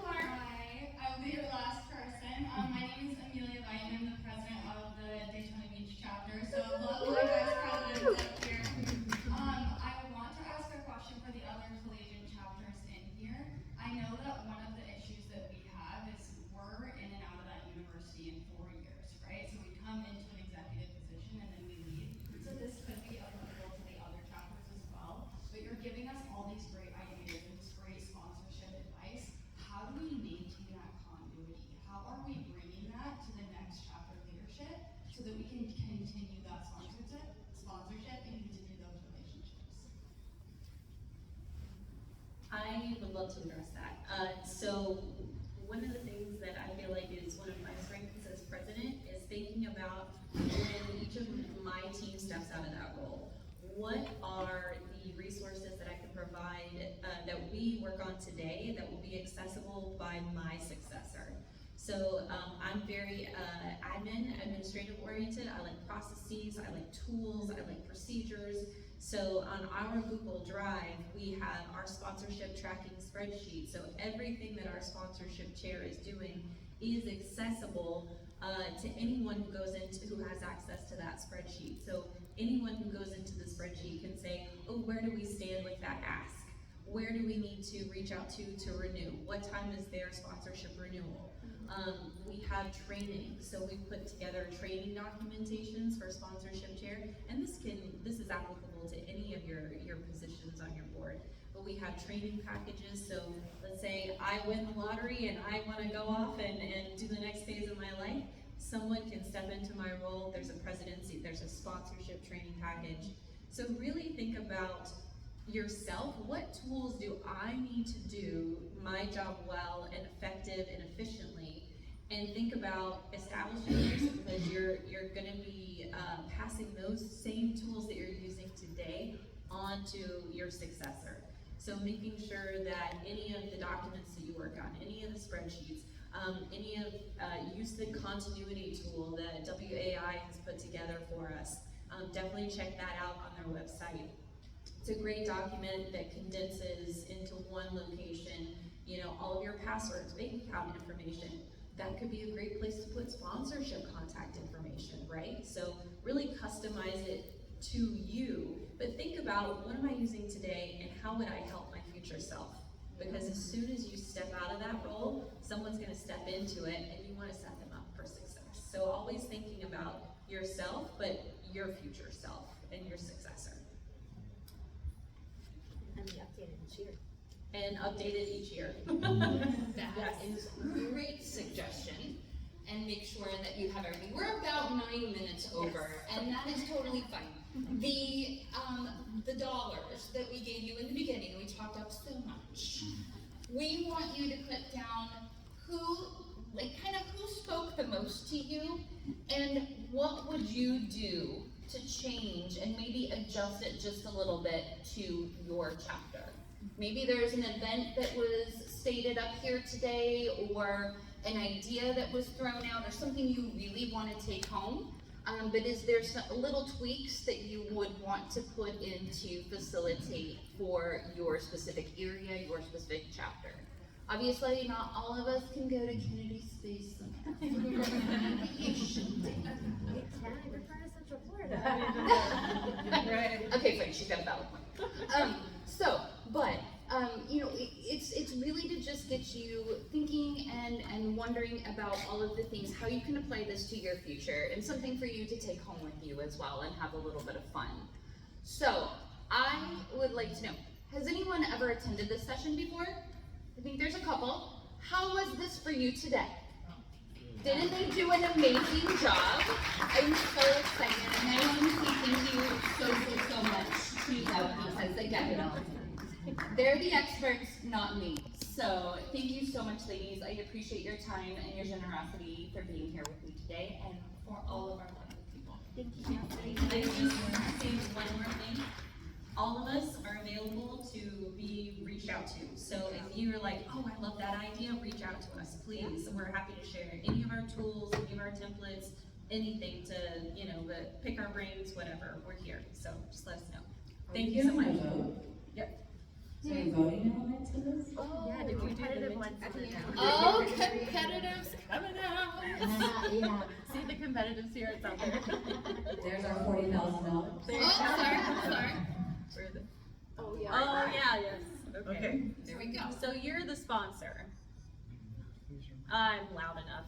Hi, I will be your last person. My name is Amelia White, and I'm the president of the Daytona Beach chapter. So a lot of you guys presidents up here. I want to ask a question for the other collegiate chapters in here. I know that one of the issues that we have is we're in and out of that university in 4 years, right? So we come into an executive position and then we leave. So this could be applicable to the other chapters as well. But you're giving us all these great ideas and this great sponsorship advice. How do we maintain that continuity? How are we bringing that to the next chapter leadership so that we can continue that sponsorship and continue those relationships? I would love to address that. So one of the things that I feel like is one of my strengths as president is thinking about when each of my team steps out of that role. What are the resources that I can provide that we work on today that will be accessible by my successor? So I'm very administrative oriented. I like processes, I like tools, I like procedures. So on our Google Drive, we have our sponsorship tracking spreadsheet. So everything that our sponsorship chair is doing is accessible to anyone who goes into, who has access to that spreadsheet. So anyone who goes into the spreadsheet can say, oh, where do we stand with that ask? Where do we need to reach out to renew? What time is their sponsorship renewal? We have training, so we put together training documentations for sponsorship chair, and this is applicable to any of your positions on your board. But we have training packages, so let's say I win the lottery and I want to go off and do the next phase of my life. Someone can step into my role. There's a presidency, there's a sponsorship training package. So really think about yourself. What tools do I need to do my job well and effective and efficiently? And think about establishing yours because you're going to be passing those same tools that you're using today on to your successor. So making sure that any of the documents that you work on, any of the spreadsheets, use the continuity tool that WAI has put together for us. Definitely check that out on their website. It's a great document that condenses into one location, all of your passwords, bank account information, that could be a great place to put sponsorship contact information, right? So really customize it to you, but think about, what am I using today and how would I help my future self? Because as soon as you step out of that role, someone's gonna step into it and you wanna set them up for success. So always thinking about yourself, but your future self and your successor. And be updated each year. And updated each year. That is a great suggestion. And make sure that you have everything. We're about 9 minutes over, and that is totally fine. The dollars that we gave you in the beginning, we talked up so much. We want you to put down who spoke the most to you, and what would you do to change and maybe adjust it just a little bit to your chapter. Maybe there's an event that was stated up here today, or an idea that was thrown out, or something you really want to take home. But is there some little tweaks that you would want to put in to facilitate for your specific area, your specific chapter? Obviously, not all of us can go to Kennedy Space Center. We're part of Central Florida. Right. Okay, fine, she's got a valid point. It's really to just get you thinking and wondering about all of the things, how you can apply this to your future, and something for you to take home with you as well and have a little bit of fun. So, I would like to know, has anyone ever attended this session before? I think there's a couple. How was this for you today? Didn't they do an amazing job? I'm so excited, and I want to say thank you so much to them, because again, they're the experts, not me. So thank you so much, ladies. I appreciate your time and your generosity for being here with me today, and for all of our lovely people. Thank you. I just say one more thing. All of us are available to be reached out to. So if you're like, oh, I love that idea, reach out to us, please. We're happy to share any of our tools, any of our templates, anything to, pick our brains, whatever. We're here. So just let us know. Thank you so much. Yep. So are you voting elements for this? Oh, yeah, the competitive ones. Oh, competitives coming out. Yeah. See the competitives here, it's out there. There's our $40,000. Oh, sorry. Where are they? Oh, yeah. Oh, yeah, yes. Okay. There we go. So you're the sponsor. I'm loud enough.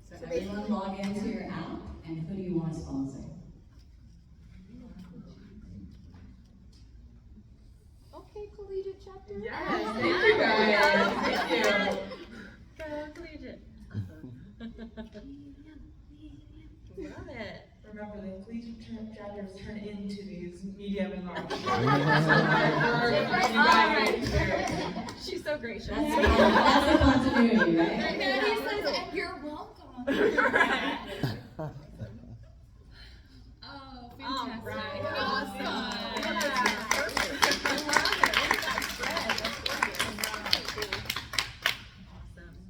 So everyone log into your app, and who do you want to sponsor? Okay, collegiate chapter. Yes, thank you guys. Thank you. Go collegiate. Love it. Remember, the collegiate chapters turn into these medium and large. She's so gracious. That's the continuity, right? And then he says, and you're welcome. Oh, fantastic. Awesome.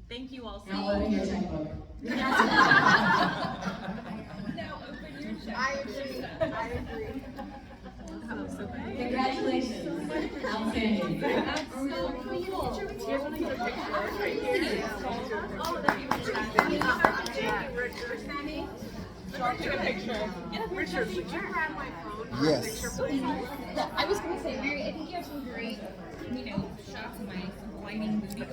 Thank you all so Now much. open your checkbook. Now open your check. I agree. Congratulations. Outstanding. That's so cool. Here's one of the pictures right here. Oh, that'd be fantastic. Richard, Sammy, take a picture. Richard, would you grab my phone? Yes. I was going to say, Mary, I think you have some great, shots of my blinding movie.